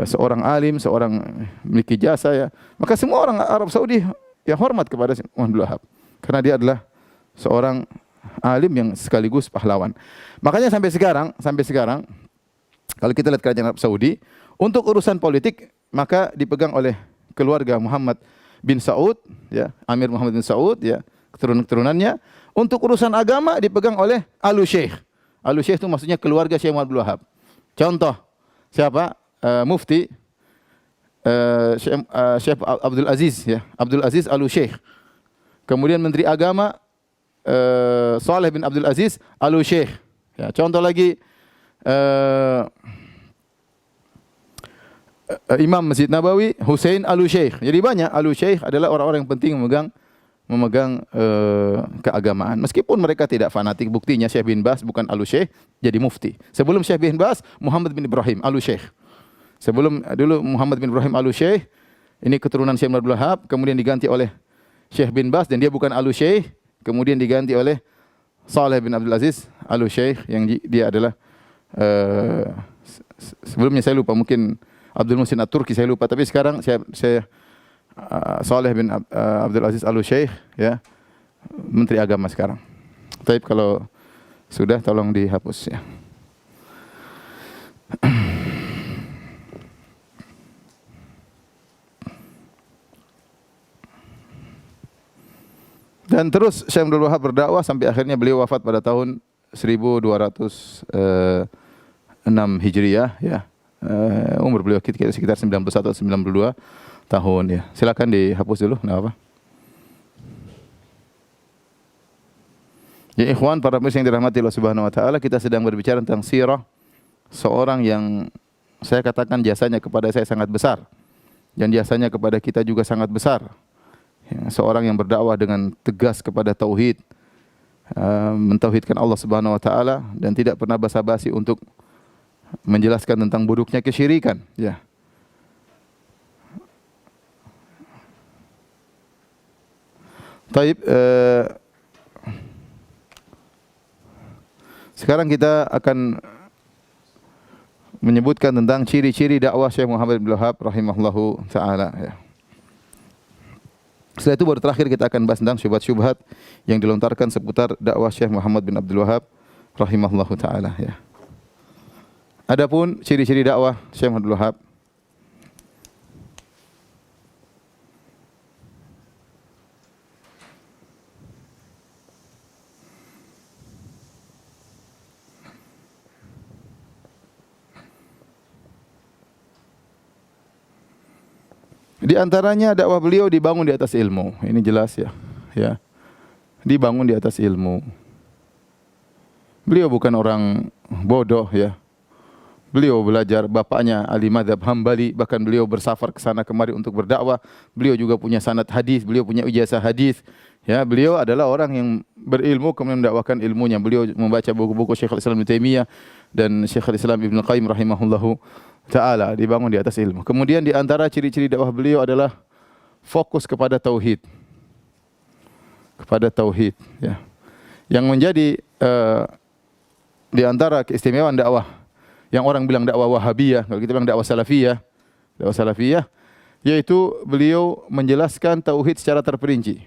seorang alim, seorang memiliki jasa, ya. Maka semua orang Arab Saudi ya hormat kepada Muhammad bin Wahab karena dia adalah seorang alim yang sekaligus pahlawan. Makanya sampai sekarang kalau kita lihat kerajaan Arab Saudi untuk urusan politik maka dipegang oleh keluarga Muhammad bin Saud, ya, Amir Muhammad bin Saud, ya, keturunan-keturunannya. Untuk urusan agama dipegang oleh Al-Syekh. Al-Syekh itu maksudnya keluarga Syekh Muhammad bin Wahab. Contoh siapa? Mufti Syekh Abdul Aziz, ya, Abdul Aziz Al-Syekh. Kemudian Menteri Agama Saleh bin Abdul Aziz Al-Syekh. Ya, contoh lagi Imam Masjid Nabawi Hussein Al-Syekh. Jadi banyak Al-Syekh adalah orang-orang yang penting memegang keagamaan. Meskipun mereka tidak fanatik, buktinya Syekh bin Baz bukan Al-Syekh jadi mufti. Sebelum Syekh bin Baz Muhammad bin Ibrahim Al-Syekh. Dulu Muhammad bin Ibrahim Al-Syekh, ini keturunan Syekh Abdul Wahab, kemudian diganti oleh Syekh bin Baz dan dia bukan Al-Syekh, kemudian diganti oleh Saleh bin Abdul Aziz Al-Syekh yang dia adalah sebelumnya saya lupa, mungkin Abdul Muhsin At-Turki saya lupa, tapi sekarang saya Saleh bin Abdul Aziz Al-Syeikh, ya, Menteri Agama sekarang. Tapi kalau sudah tolong dihapus ya. Dan terus Syekh Abdul Wahab berdakwah sampai akhirnya beliau wafat pada tahun 1206 Hijriah ya. Umur beliau sekitar 91 atau 92 tahun ya. Silakan dihapus dulu, enggak apa. Ya ikhwan, para pemirsa yang dirahmati Allah Subhanahu wa taala, kita sedang berbicara tentang sirah seorang yang saya katakan jasanya kepada saya sangat besar dan jasanya kepada kita juga sangat besar. Ya, seorang yang berdakwah dengan tegas kepada tauhid, mentauhidkan Allah Subhanahu wa taala dan tidak pernah basa-basi untuk menjelaskan tentang buruknya kesyirikan, ya. Taib, sekarang kita akan menyebutkan tentang ciri-ciri dakwah Syekh Muhammad bin Abdul Wahab rahimahullahu taala, ya. Setelah itu baru terakhir kita akan bahas tentang syubhat-syubhat yang dilontarkan seputar dakwah Syekh Muhammad bin Abdul Wahab rahimahullahu taala, ya. Adapun ciri-ciri dakwah Syekh Muhammad bin Abdul Wahab, di antaranya dakwah beliau dibangun di atas ilmu. Ini jelas ya. Ya. Dibangun di atas ilmu. Beliau bukan orang bodoh ya. Beliau belajar, bapaknya ahli mazhab Hambali, bahkan beliau bersafar ke sana kemari untuk berdakwah. Beliau juga punya sanad hadis, beliau punya ijazah hadis. Ya, beliau adalah orang yang berilmu kemudian mendakwakan ilmunya. Beliau membaca buku-buku Syekhul Islam Ibnu Taimiyah dan Syekhul Islam Ibnu Qayyim rahimahullahu taala, dibangun di atas ilmu. Kemudian di antara ciri-ciri dakwah beliau adalah fokus kepada tauhid. Kepada tauhid, ya. Yang menjadi di antara keistimewaan dakwah yang orang bilang dakwah Wahabiyah, kalau kita bilang dakwah Salafiyah, yaitu beliau menjelaskan tauhid secara terperinci.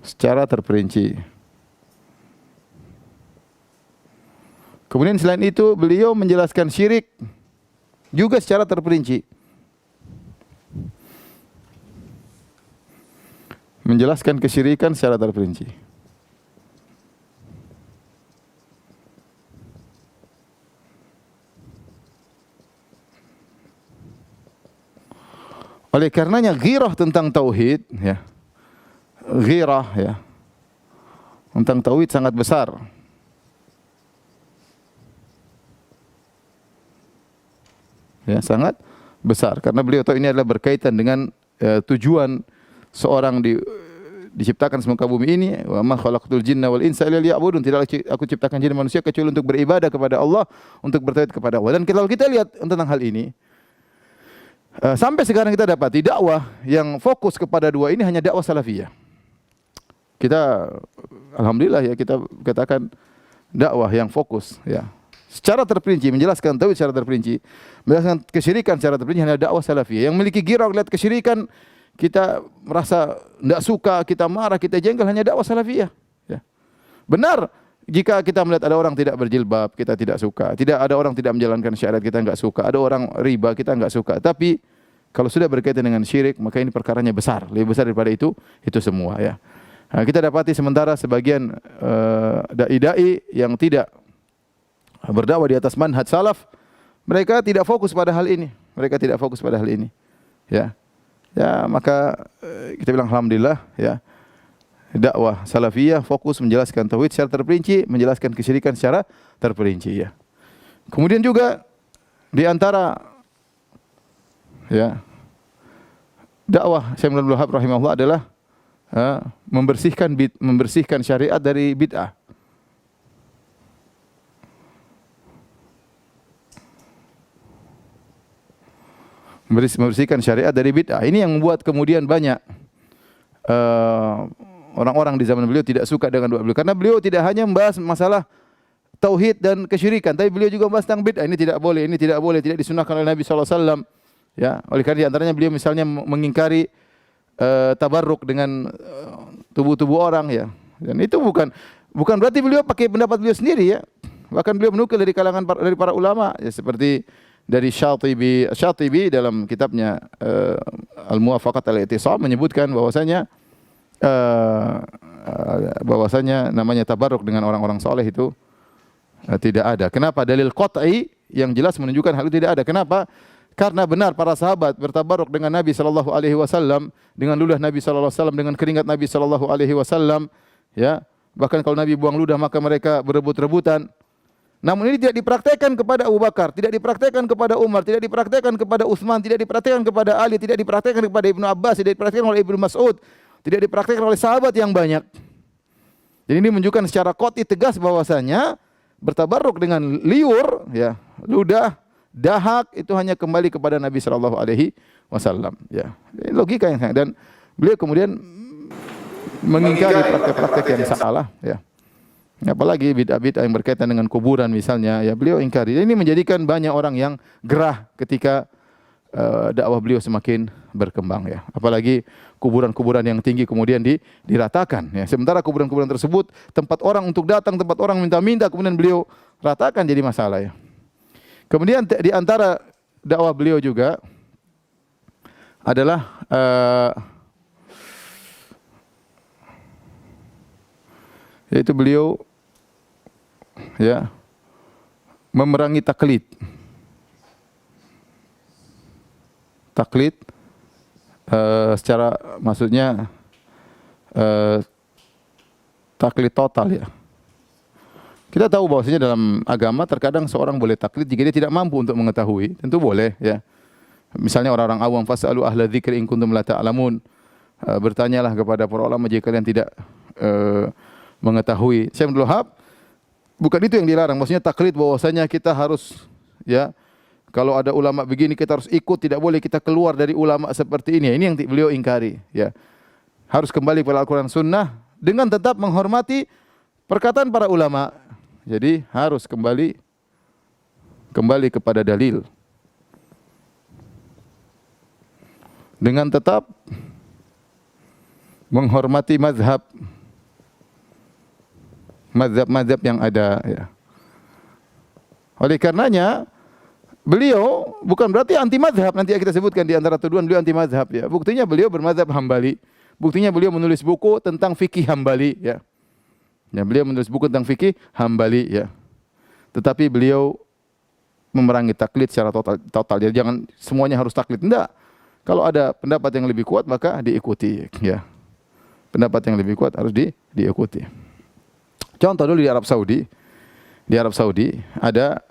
Secara terperinci. Kemudian selain itu beliau menjelaskan syirik juga secara terperinci. Menjelaskan kesyirikan secara terperinci. Oleh karenanya ghirah tentang tauhid, ya. Ghirah, ya, tentang tauhid sangat besar. Ya, sangat besar karena beliau tahu ini adalah berkaitan dengan tujuan seorang diciptakan di muka bumi ini. Wa ma khalaqtul jinna wal insa illa liya'budun. Tidaklah aku ciptakan jin dan manusia kecuali untuk beribadah kepada Allah, untuk bertauhid kepada Allah. Dan kalau kita lihat tentang hal ini, sampai sekarang kita dapati dakwah yang fokus kepada dua ini hanya dakwah salafiyah. Kita alhamdulillah ya, kita katakan dakwah yang fokus, ya, secara terperinci menjelaskan tauhid secara terperinci, menjelaskan kesyirikan secara terperinci hanya dakwah salafiyah. Yang memiliki ghirah lihat kesyirikan, kita merasa tidak suka, kita marah, kita jengkel, hanya dakwah salafiyah. Ya. Benar, jika kita melihat ada orang tidak berjilbab, kita tidak suka. Tidak ada orang tidak menjalankan syariat, kita enggak suka. Ada orang riba, kita enggak suka. Tapi kalau sudah berkaitan dengan syirik, maka ini perkaranya besar, lebih besar daripada itu semua, ya. Nah, kita dapati sementara sebagian dai-dai yang tidak berdakwah di atas manhaj salaf, mereka tidak fokus pada hal ini. Mereka tidak fokus pada hal ini. Ya. Ya, maka kita bilang alhamdulillah, ya. Dakwah salafiyah fokus menjelaskan tauhid secara terperinci, menjelaskan kesyirikan secara terperinci, ya. Kemudian juga di antara, ya, dakwah Syekh Abdul Wahab rahimahullah adalah membersihkan syariat dari bid'ah. Membersihkan syariat dari bid'ah. Ini yang membuat kemudian banyak orang-orang di zaman beliau tidak suka dengan doa beliau, karena beliau tidak hanya membahas masalah tauhid dan kesyirikan, tapi beliau juga membahas tentang bid'ah. Ini tidak boleh, tidak disunahkan oleh Nabi sallallahu alaihi wasallam. Ya, oleh karena di antaranya beliau misalnya mengingkari tabarruk dengan tubuh-tubuh orang ya. Dan itu bukan berarti beliau pakai pendapat beliau sendiri ya. Bahkan beliau menukil dari kalangan dari para ulama ya, seperti dari Syatibi dalam kitabnya Al-Muwafaqat al-I'tisam menyebutkan bahwasanya namanya tabarruk dengan orang-orang soleh itu tidak ada. Kenapa? Dalil qat'i yang jelas menunjukkan hal itu tidak ada. Kenapa? Karena benar para sahabat bertabarruk dengan Nabi sallallahu alaihi wasallam, dengan ludah Nabi sallallahu alaihi wasallam, dengan keringat Nabi sallallahu alaihi wasallam, ya. Bahkan kalau Nabi buang ludah maka mereka berebut-rebutan. Namun ini tidak dipraktekkan kepada Abu Bakar, tidak dipraktekkan kepada Umar, tidak dipraktekkan kepada Utsman, tidak dipraktekkan kepada Ali, tidak dipraktekkan kepada Ibnu Abbas, tidak dipraktekkan oleh Ibnu Mas'ud, tidak dipraktekkan oleh sahabat yang banyak. Jadi ini menunjukkan secara qat'i tegas bahwasanya bertabarruk dengan liur, ya, ludah, dahak itu hanya kembali kepada Nabi sallallahu alaihi wasallam, ya. Ini logika yang sangat, dan beliau kemudian mengingkari praktek-praktek yang salah, ya. Apalagi bid'ah-bid'ah yang berkaitan dengan kuburan misalnya, ya beliau ingkari. Ini menjadikan banyak orang yang gerah ketika dakwah beliau semakin berkembang ya. Apalagi kuburan-kuburan yang tinggi kemudian diratakan ya. Sementara kuburan-kuburan tersebut tempat orang untuk datang, tempat orang minta-minta, kemudian beliau ratakan, jadi masalah ya. Kemudian di antara dakwah beliau juga adalah yaitu beliau ya memerangi taklid. Taklid secara maksudnya taklid total ya. Kita tahu bahwasanya dalam agama terkadang seorang boleh taklid jika dia tidak mampu untuk mengetahui, tentu boleh ya. Misalnya orang-orang awam, fasalu ahla dzikri in kuntum la ta'lamun. Bertanyalah kepada para ulama jika kalian tidak mengetahui. Syekh Abdul Wahab bukan itu yang dilarang, maksudnya taklid bahwasanya kita harus ya, kalau ada ulama begini kita harus ikut, tidak boleh kita keluar dari ulama seperti ini. Ini yang beliau ingkari ya. Harus kembali pada Al-Qur'an Sunnah dengan tetap menghormati perkataan para ulama. Jadi harus kembali kepada dalil. Dengan tetap menghormati mazhab yang ada ya. Oleh karenanya beliau bukan berarti anti mazhab, nanti kita sebutkan di antara tuduhan beliau anti mazhab ya. Buktinya beliau bermazhab Hambali. Buktinya beliau menulis buku tentang fikih Hambali ya. Ya, beliau menulis buku tentang fikih Hambali ya. Tetapi beliau memerangi taklid secara total. Jadi jangan semuanya harus taklid. Enggak. Kalau ada pendapat yang lebih kuat maka diikuti ya. Pendapat yang lebih kuat harus diikuti. Contoh dulu di Arab Saudi. Di Arab Saudi ada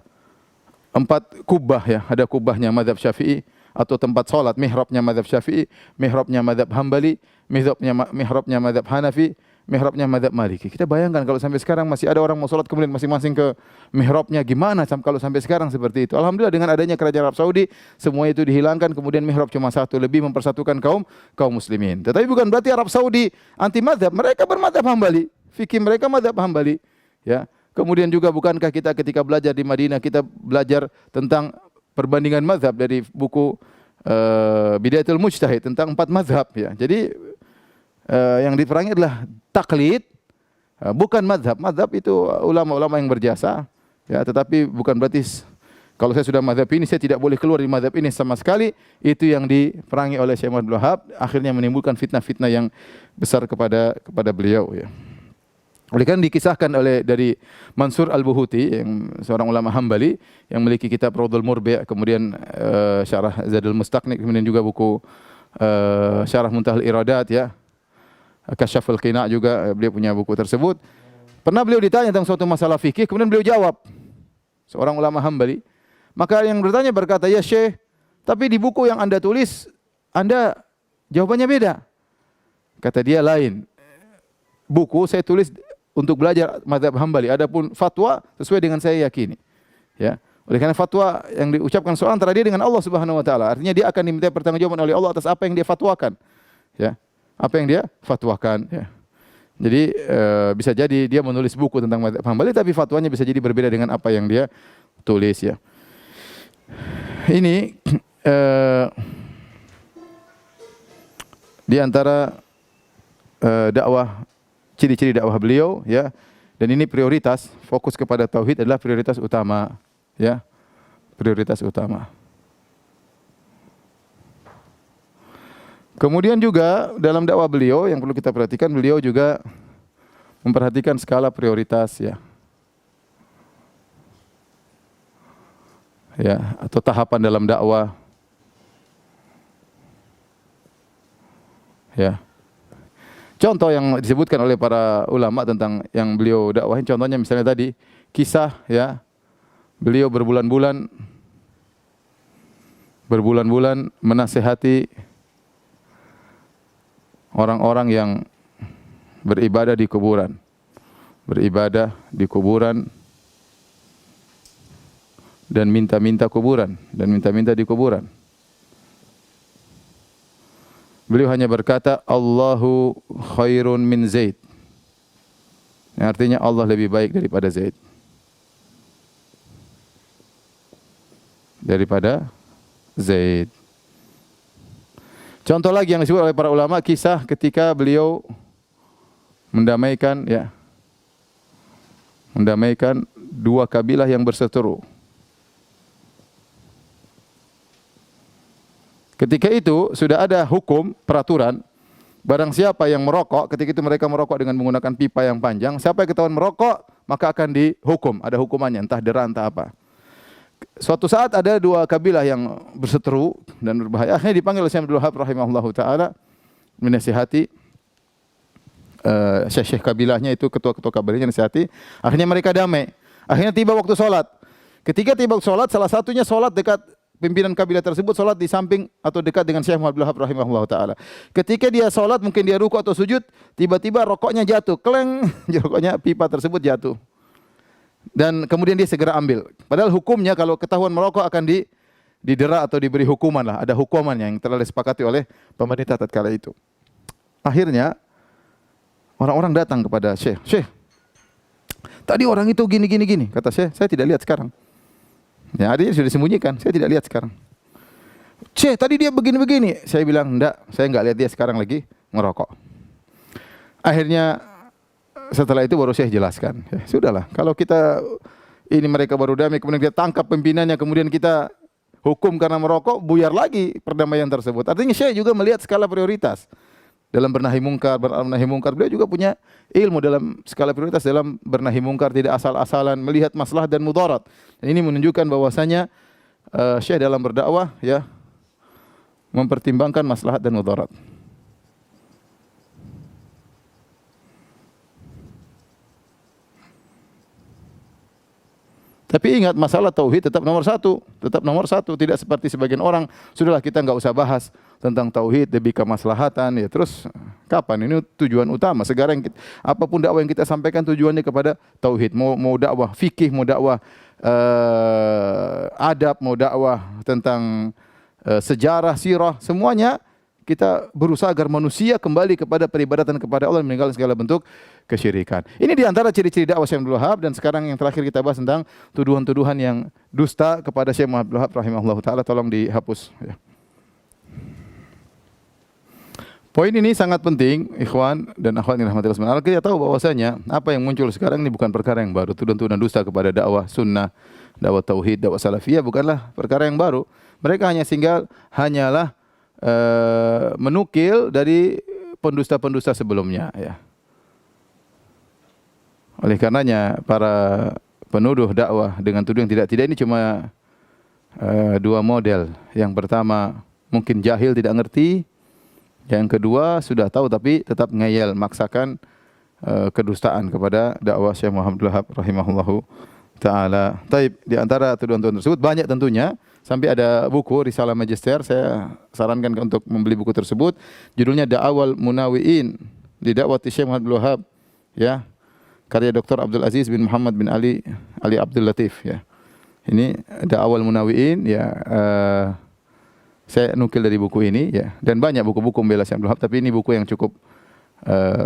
4 kubah ya. Ada kubahnya mazhab Syafi'i atau tempat salat, mihrabnya mazhab Syafi'i, mihrabnya mazhab Hambali, mihrabnya mazhab Hanafi, mihrabnya mazhab Maliki. Kita bayangkan kalau sampai sekarang masih ada orang mau salat kemudian masing-masing ke mihrabnya, gimana kalau sampai sekarang seperti itu. Alhamdulillah dengan adanya kerajaan Arab Saudi semua itu dihilangkan, kemudian mihrab cuma satu, lebih mempersatukan kaum muslimin. Tetapi bukan berarti Arab Saudi anti mazhab, mereka bermazhab Hambali. Fikih mereka mazhab Hambali ya. Kemudian juga bukankah kita ketika belajar di Madinah kita belajar tentang perbandingan mazhab dari buku Bidayatul Mujtahid tentang 4 mazhab ya. Jadi yang diperangi adalah taklid, bukan mazhab. Mazhab itu ulama-ulama yang berjasa ya, tetapi bukan berarti kalau saya sudah mazhab ini saya tidak boleh keluar dari mazhab ini sama sekali. Itu yang diperangi oleh Syekh Abdul Wahab, akhirnya menimbulkan fitnah-fitnah yang besar kepada beliau ya. Oleh karena dikisahkan dari Mansur Al-Buhuti yang seorang ulama Hambali yang memiliki kitab Raudhul Murbi', kemudian Syarah Zadul Mustaqni, kemudian juga buku Syarah Muntahal Iradat ya. Kasyaful Qina' juga beliau punya buku tersebut. Pernah beliau ditanya tentang suatu masalah fikih, kemudian beliau jawab. Seorang ulama Hambali. Maka yang bertanya berkata, "Ya Syekh, tapi di buku yang Anda tulis, Anda jawabannya beda." Kata dia, "Lain. Buku saya tulis untuk belajar mazhab Hambali, adapun fatwa sesuai dengan saya yakini." Ya. Oleh karena fatwa yang diucapkan seorang antara dia dengan Allah Subhanahu wa taala, artinya dia akan diminta pertanggungjawaban oleh Allah atas apa yang dia fatwakan. Ya. Apa yang dia fatwakan ya. Jadi bisa jadi dia menulis buku tentang mazhab Hambali tapi fatwanya bisa jadi berbeda dengan apa yang dia tulis ya. Ini eh, di antara dakwah, ciri-ciri dakwah beliau, ya, dan ini prioritas, fokus kepada tauhid adalah prioritas utama, ya, prioritas utama. Kemudian juga dalam dakwah beliau yang perlu kita perhatikan, beliau juga memperhatikan skala prioritas, ya, ya, atau tahapan dalam dakwah, ya. Contoh yang disebutkan oleh para ulama tentang yang beliau dakwahin, contohnya misalnya tadi kisah, ya, beliau berbulan-bulan menasihati orang-orang yang beribadah di kuburan, dan minta-minta di kuburan. Beliau hanya berkata, Allahu khairun min Zaid. Yang artinya Allah lebih baik daripada Zaid. Contoh lagi yang disebut oleh para ulama, kisah ketika beliau mendamaikan dua kabilah yang berseteru. Ketika itu sudah ada hukum, peraturan, barang siapa yang merokok, ketika itu mereka merokok dengan menggunakan pipa yang panjang, siapa yang ketahuan merokok, maka akan dihukum, ada hukumannya, entah dera, entah apa. Suatu saat ada dua kabilah yang berseteru dan berbahaya, akhirnya dipanggil Syekh Abdul Wahab rahimahullahu ta'ala, menasihati syekh kabilahnya itu, ketua-ketua kabilahnya nasihati, akhirnya mereka damai. Akhirnya tiba waktu sholat. Ketika tiba waktu sholat, salah satunya sholat dekat pimpinan kabilah tersebut, sholat di samping atau dekat dengan Syekh Abdul Wahab rahimahullah ta'ala. Ketika dia sholat, mungkin dia ruku atau sujud, tiba-tiba rokoknya jatuh, kleng, rokoknya, pipa tersebut jatuh. Dan kemudian dia segera ambil. Padahal hukumnya kalau ketahuan merokok akan didera atau diberi hukuman lah. Ada hukuman yang telah disepakati oleh pemerintah tatkala itu. Akhirnya orang-orang datang kepada Syekh, tadi orang itu gini. Kata Syekh, saya tidak lihat sekarang. Ya, adanya sudah disembunyikan, saya tidak lihat sekarang. Syekh, tadi dia begini-begini. Saya bilang, enggak, saya enggak lihat dia sekarang lagi ngerokok. Akhirnya setelah itu baru Syekh jelaskan. Ya, sudahlah, kalau kita ini mereka baru damai, kemudian kita tangkap pimpinannya, kemudian kita hukum karena merokok, buyar lagi perdamaian tersebut. Artinya Syekh juga melihat skala prioritas. Dalam bernahi mungkar, beliau juga punya ilmu dalam skala prioritas, dalam bernahi mungkar, tidak asal-asalan, melihat maslahat dan mudarat. Dan ini menunjukkan bahwasanya Syekh dalam berdakwah, ya, mempertimbangkan maslahat dan mudarat. Tapi ingat, masalah tauhid tetap nomor satu, tidak seperti sebagian orang, sudahlah kita enggak usah bahas tentang tauhid demi kemaslahatan, ya, terus kapan? Ini tujuan utama. Sekarang apapun dakwah yang kita sampaikan tujuannya kepada tauhid. Mau dakwah fikih, mau dakwah adab, mau dakwah tentang sejarah, sirah, semuanya kita berusaha agar manusia kembali kepada peribadatan kepada Allah, meninggalkan segala bentuk kesyirikan. Ini di antara ciri-ciri dakwah Syekh Abdul Wahab. Dan sekarang yang terakhir kita bahas tentang tuduhan-tuduhan yang dusta kepada Syekh Abdul Wahab rahimahullah ta'ala. Tolong dihapus, ya. Poin ini sangat penting, ikhwan dan akhwat yang rahmatillah subhanahu. Kita tahu bahwasanya apa yang muncul sekarang ini bukan perkara yang baru. Tuduhan-tuduhan dusta kepada dakwah sunnah, dakwah tauhid, dakwah salafiyah bukanlah perkara yang baru. Mereka hanyalah menukil dari pendusta-pendusta sebelumnya, ya. Oleh karenanya para penuduh dakwah dengan tuduhan tidak ini cuma dua model. Yang pertama mungkin jahil, tidak ngerti. Yang kedua sudah tahu tapi tetap ngeyel, maksakan kedustaan kepada dakwah Syekh Muhammad Abdul Wahab rahimahullahu ta'ala. Taib, di antara tuduhan-tuduhan tersebut banyak tentunya. Sampai ada buku Risalah Magister, saya sarankan untuk membeli buku tersebut. Judulnya Da'awal Munawi'in di dakwati Syekh Muhammad Abdul Wahab, ya. Karya Dr. Abdul Aziz bin Muhammad bin Ali Abdul Latif, ya. Ini Da'awal Munawi'in, ya. Saya nukil dari buku ini, ya. Dan banyak buku-buku membela Syekh Abdul Wahab, tapi ini buku yang cukup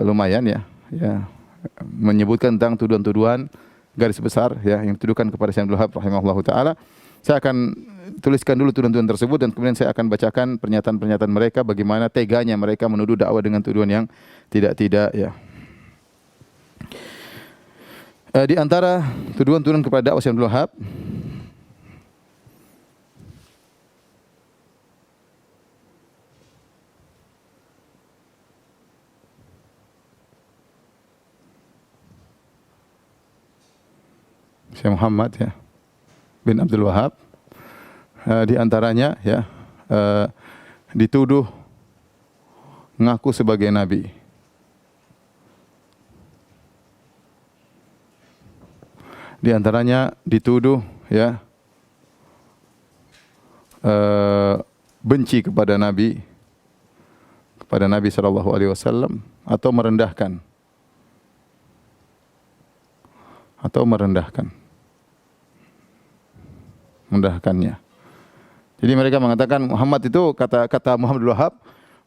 lumayan, ya. Ya. Menyebutkan tentang tuduhan-tuduhan garis besar ya yang dituduhkan kepada Syekh Abdul Wahab rahimahullahu taala. Saya akan tuliskan dulu tuduhan-tuduhan tersebut dan kemudian saya akan bacakan pernyataan-pernyataan mereka bagaimana teganya mereka menuduh dakwah dengan tuduhan yang tidak-tidak ya. Di antara tuduhan-tuduhan kepada dakwah Syekh Abdul Wahab Syekh Muhammad ya bin Abdul Wahab di antaranya ya dituduh ngaku sebagai nabi. Di antaranya dituduh ya benci kepada Nabi sallallahu alaihi wasallam atau merendahkannya. Jadi mereka mengatakan Muhammad itu kata Muhammad bin Wahab,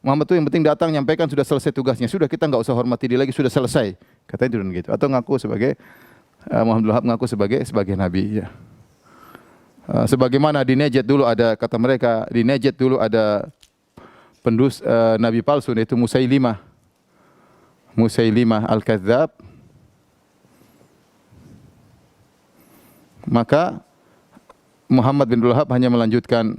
Muhammad itu yang penting datang nyampaikan sudah selesai tugasnya, sudah kita enggak usah hormati dia lagi, sudah selesai. Katanya itu gitu. Atau ngaku sebagai Muhammad bin Wahab ngaku sebagai nabi ya. Sebagaimana di Najd dulu ada kata mereka, di Najd dulu ada nabi palsu yaitu Musailimah Al-Kadzdzab. Maka Muhammad bin Abdul Wahab hanya melanjutkan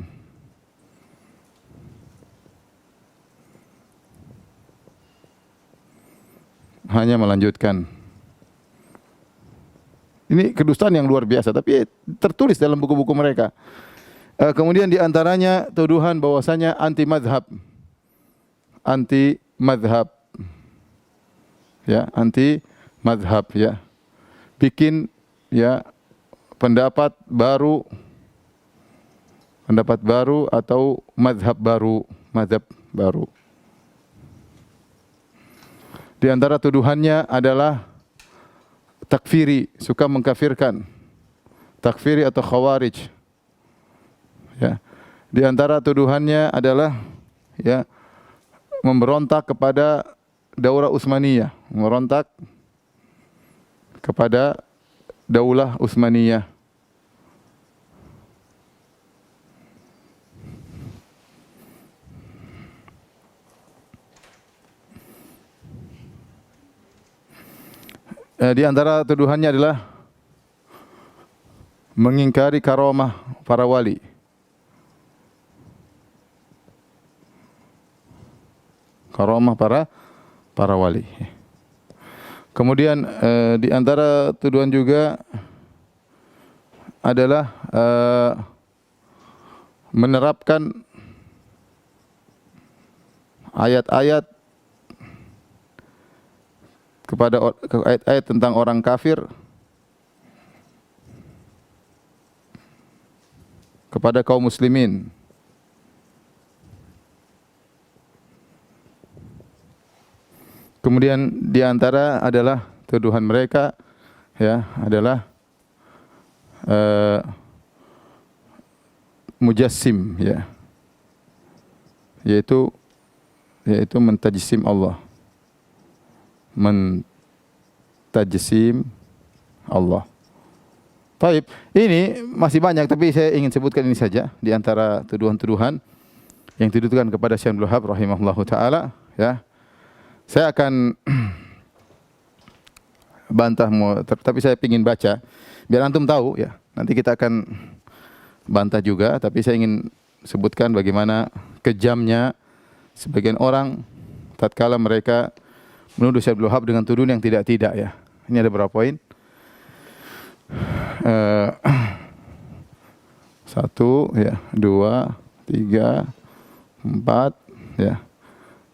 ini kedustaan yang luar biasa tapi tertulis dalam buku-buku mereka. Kemudian di antaranya tuduhan bahwasanya anti mazhab ya, bikin ya pendapat baru atau mazhab baru. Di antara tuduhannya adalah takfiri, suka mengkafirkan, takfiri atau khawarij. Ya. Di antara tuduhannya adalah ya memberontak kepada Daulah Utsmaniyah, memberontak kepada Daulah Utsmaniyah. Di antara tuduhannya adalah mengingkari karamah para wali. Karamah para wali. Kemudian di antara tuduhan juga adalah menerapkan ayat-ayat kepada ayat-ayat tentang orang kafir kepada kaum muslimin. Kemudian di antara adalah tuduhan mereka ya adalah mujassim ya, yaitu mentajsim Allah. Baik, ini masih banyak tapi saya ingin sebutkan ini saja di antara tuduhan-tuduhan yang dituduhkan kepada Syekh Abdul Wahab rahimahullahu taala ya. Saya akan bantah tapi saya ingin baca biar antum tahu ya. Nanti kita akan bantah juga tapi saya ingin sebutkan bagaimana kejamnya sebagian orang tatkala mereka menuduh Syekh Abdul Wahab dengan tuduhan yang tidak-tidak ya. Ini ada berapa poin? 1 ya, 2, 3, 4 ya,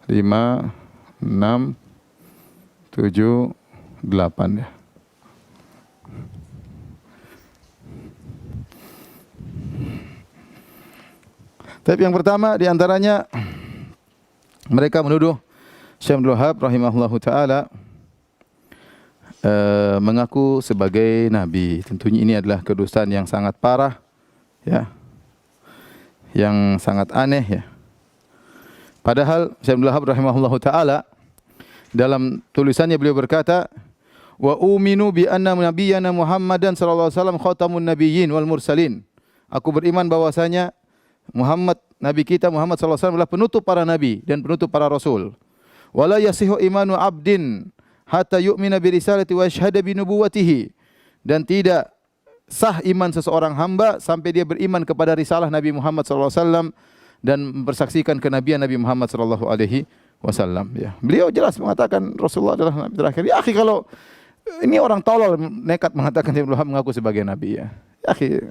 5, 6, 7, 8 ya. Tapi yang pertama di antaranya mereka menuduh Syekh Abdul Wahab rahimahullahu taala mengaku sebagai nabi. Tentunya ini adalah kedustaan yang sangat parah ya. Yang sangat aneh ya. Padahal Syekh Abdul Wahab rahimahullahu taala dalam tulisannya beliau berkata, wa uminu bi anna nabiyyana Muhammadan sallallahu alaihi wasallam khatamun nabiyyin wal mursalin. Aku beriman bahwasanya Nabi kita Muhammad sallallahu alaihi wasallam adalah penutup para nabi dan penutup para rasul. Wala yasihu imanu abdin hatta yu'mina bi risalati wa yashhada bi nubuwwatihi. Dan tidak sah iman seseorang hamba sampai dia beriman kepada risalah Nabi Muhammad sallallahu alaihi wasallam dan bersaksikan kenabian Nabi Muhammad sallallahu alaihi wasallam, ya. Beliau jelas mengatakan Rasulullah adalah nabi terakhir. Ya akhi, kalau ini orang tolol nekat mengatakan Syekh Abdul Wahab mengaku sebagai nabi, ya. Ya akhi,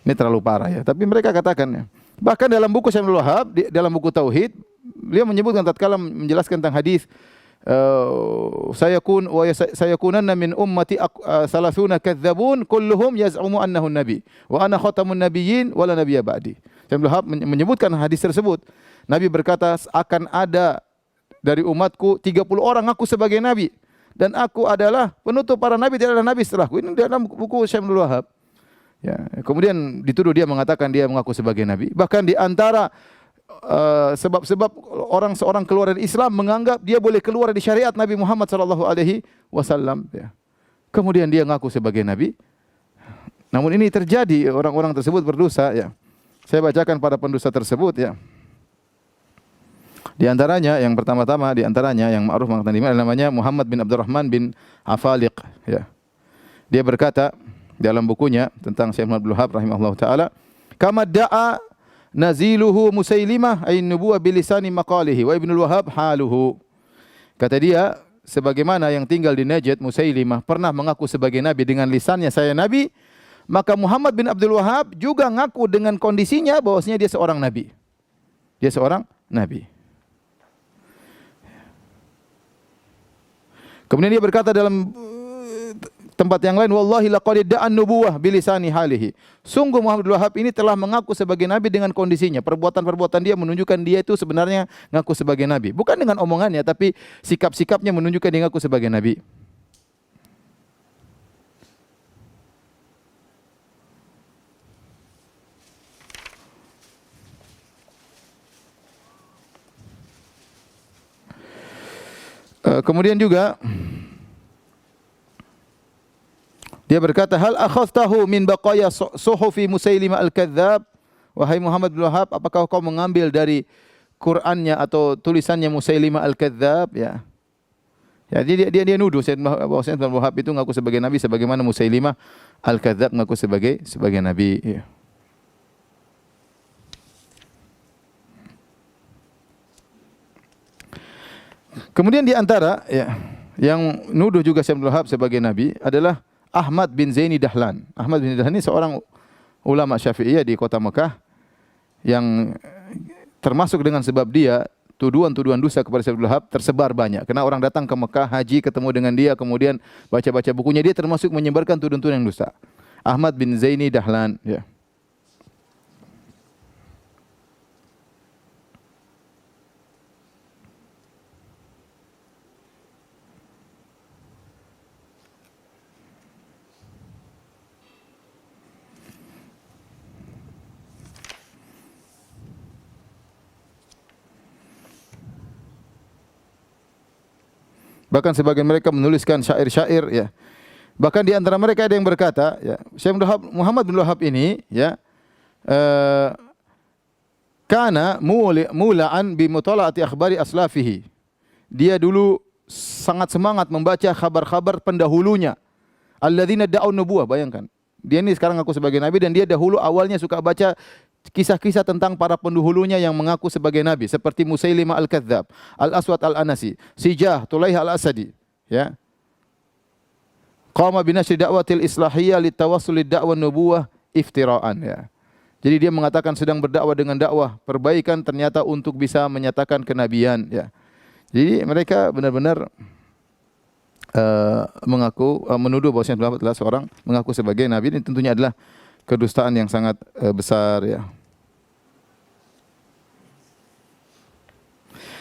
ini terlalu parah, ya. Tapi mereka katakan, ya. Bahkan dalam buku Syekh Abdul Wahab, dalam buku Tauhid, beliau menyebutkan tatkala menjelaskan tentang hadis sayakunanna min ummati salasuna kadzabun kulluhum yaz'umu annahu nabi wa ana khatamun nabiyyin wa la nabiyya ba'di. Syekh Abdul Wahab menyebutkan hadis tersebut. Nabi berkata akan ada dari umatku 30 orang aku sebagai nabi dan aku adalah penutup para nabi, tidak ada nabi setelahku. Ini dalam buku Syekh Abdul Wahab. Ya, kemudian dituduh dia mengatakan dia mengaku sebagai nabi. Bahkan di antara sebab-sebab seorang keluar dari Islam menganggap dia boleh keluar dari syariat Nabi Muhammad sallallahu alaihi wasallam, ya. Kemudian dia mengaku sebagai nabi. Namun ini terjadi, orang-orang tersebut berdosa, ya. Saya bacakan para pendosa tersebut, ya. Di antaranya yang pertama-tama di antaranya yang ma'ruf mengatakan namanya Muhammad bin Abdurrahman bin Afaliq, ya. Dia berkata dalam bukunya tentang Syekh Abdul Wahab rahimahullah taala, kama da'a naziluhu Musailimah ay nubuwah bilisani maqalihi wa Ibnul Wahab haluhu. Kata dia, sebagaimana yang tinggal di Najd Musailimah pernah mengaku sebagai nabi dengan lisannya saya nabi, maka Muhammad bin Abdul Wahab juga ngaku dengan kondisinya bahwasanya dia seorang nabi. Dia seorang nabi. Kemudian dia berkata dalam tempat yang lain, wallahi laqad da'an nubuwah bilisani halihi. Sungguh Muhammad bin Wahab ini telah mengaku sebagai nabi dengan kondisinya. Perbuatan-perbuatan dia menunjukkan dia itu sebenarnya ngaku sebagai nabi. Bukan dengan omongannya, tapi sikap-sikapnya menunjukkan dia ngaku sebagai nabi. Kemudian juga dia berkata, hal akhadtahu min baqaya suhufi Musailimah al-Kadzdzab? Wahai Muhammad bin Wahab, apakah kau mengambil dari Qur'annya atau tulisannya Musailimah al-Kadzdzab, ya? Ya, dia nuduh bahwasanya Abdul Wahab itu ngaku sebagai nabi sebagaimana Musailimah al-Kadzdzab ngaku sebagai nabi, ya. Kemudian di antara, ya, yang nuduh juga Syekh Abdul Wahab sebagai nabi adalah Ahmad bin Zaini Dahlan. Ahmad bin Dahlan ini seorang ulama Syafi'iyah di kota Mekah yang termasuk dengan sebab dia tuduhan-tuduhan dosa kepada Syekh Abdul Wahab tersebar banyak. Karena orang datang ke Mekah haji ketemu dengan dia kemudian baca-baca bukunya, dia termasuk menyebarkan tuduhan-tuduhan dosa. Ahmad bin Zaini Dahlan, ya. Bahkan sebagian mereka menuliskan syair-syair, ya. Bahkan di antara mereka ada yang berkata, ya, Syekh Muhammad bin Wahab ini, ya, kana mula'an bi mutalaati akhbari aslafihi. Dia dulu sangat semangat membaca kabar-kabar pendahulunya. Alladzina da'u nubuwah, bayangkan. Dia ini sekarang ngaku sebagai nabi dan dia dahulu awalnya suka baca kisah-kisah tentang para pendahulunya yang mengaku sebagai nabi seperti Musailimah al-Kadzdzab, Al-Aswad al-Anasi, Sijah, Tulaiha al-Asadi, ya. Qama bi nasri da'watil islahiyah litawassul lid-da'wa nubuwah iftiraan, ya. Jadi dia mengatakan sedang berdakwah dengan dakwah perbaikan ternyata untuk bisa menyatakan kenabian, ya. Jadi mereka benar-benar menuduh bahwa Syekh Abdul Wahab adalah seorang mengaku sebagai nabi. Ini tentunya adalah kedustaan yang sangat besar, ya.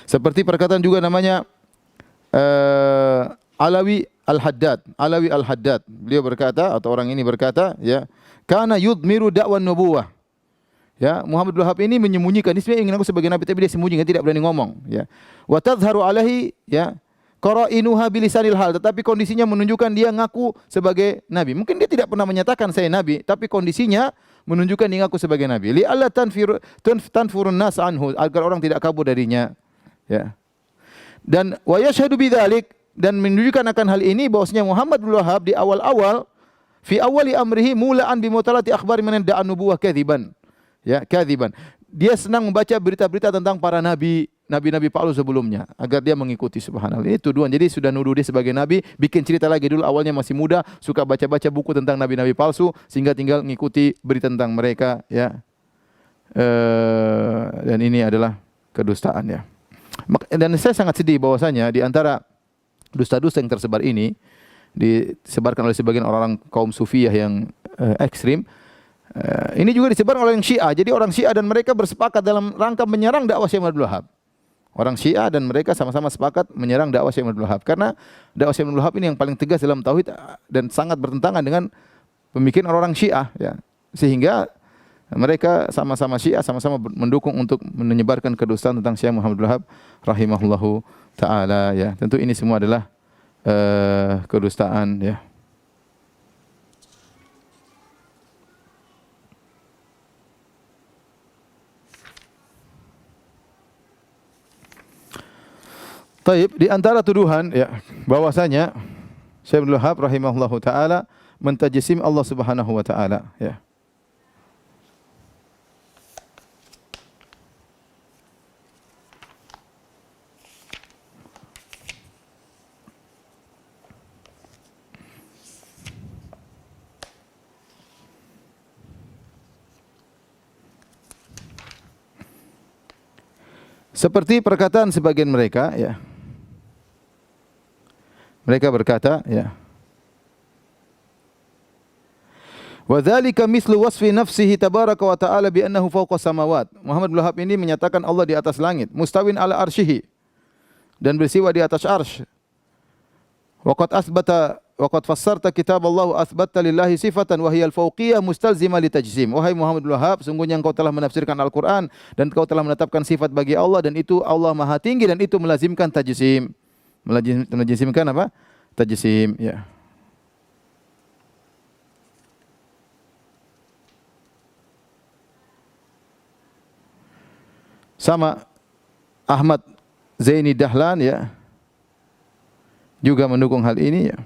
Seperti perkataan juga namanya Alawi Al-Haddad. Alawi Al-Haddad. Beliau berkata atau orang ini berkata, ya, kana yudmiru da'wan nubuwah. Ya, Muhammad bin Wahab ini menyembunyikan, dia sebenarnya ingin aku sebagai nabi tapi dia sembunyikan, tidak berani ngomong, ya. Wa tadhharu alaihi, ya, qarainuha bilisanil hal, tetapi kondisinya menunjukkan dia ngaku sebagai nabi. Mungkin dia tidak pernah menyatakan saya nabi, tapi kondisinya menunjukkan dia ngaku sebagai nabi. Li alla tanfurun nas anhu, agar orang tidak kabur darinya. Ya. Dan wa yashhadu bidzalik, dan menunjukkan akan hal ini bahwasanya Muhammad bin Wahab di awal-awal fi awali amrihi mulaan bi mutalati akhbari man da'a nubuwah kadziban. Ya, kadziban. Dia senang membaca berita-berita tentang para nabi-nabi palsu sebelumnya agar dia mengikuti, subhanallah. Ini tuduhan. Jadi sudah nuduh dia sebagai nabi, bikin cerita lagi dulu awalnya masih muda, suka baca-baca buku tentang nabi-nabi palsu sehingga tinggal mengikuti berita tentang mereka, ya. Dan ini adalah kedustaan, ya. Dan saya sangat sedih bahwasanya di antara dusta-dusta yang tersebar ini disebarkan oleh sebagian orang kaum sufiyah yang ekstrim. Ini juga disebar oleh orang Syiah. Jadi orang Syiah dan mereka bersepakat dalam rangka menyerang dakwah Syekh Muhammad bin Wahab. Orang Syiah dan mereka sama-sama sepakat menyerang dakwah Syekh Muhammad bin Wahab karena dakwah Syekh Muhammad bin Wahab ini yang paling tegas dalam tauhid dan sangat bertentangan dengan pemikiran orang Syiah, ya. Sehingga mereka sama-sama Syiah sama-sama mendukung untuk menyebarkan kedustaan tentang Syekh Muhammad bin Wahab rahimahullahu taala, ya. Tentu ini semua adalah kedustaan, ya. Taib, di antara tuduhan, ya, bahwasanya Syekh Abdul Wahab rahimahullahu taala mentajsim Allah Subhanahu wa taala, ya. Seperti perkataan sebagian mereka, ya. Mereka berkata, ya. Wa dzalika mithlu wasfi nafsihi tabaraka wa ta'ala bi annahu fawqa samawat. Muhammad bin Wahab ini menyatakan Allah di atas langit, mustawin ala arsyihi, dan bersiwa di atas arsy. Wa qad fassarta kitab Allah athbatta lillahi sifatan wa hiya al-fawqiyah mustalzimah li tajsim. Wahai Muhammad bin Wahab, sungguhnya engkau telah menafsirkan Al-Qur'an dan engkau telah menetapkan sifat bagi Allah, dan itu Allah Maha Tinggi dan itu melazimkan tajsim. Melazimkan apa? Tajsim, ya. Sama Ahmad Zaini Dahlan, ya, juga mendukung hal ini, ya.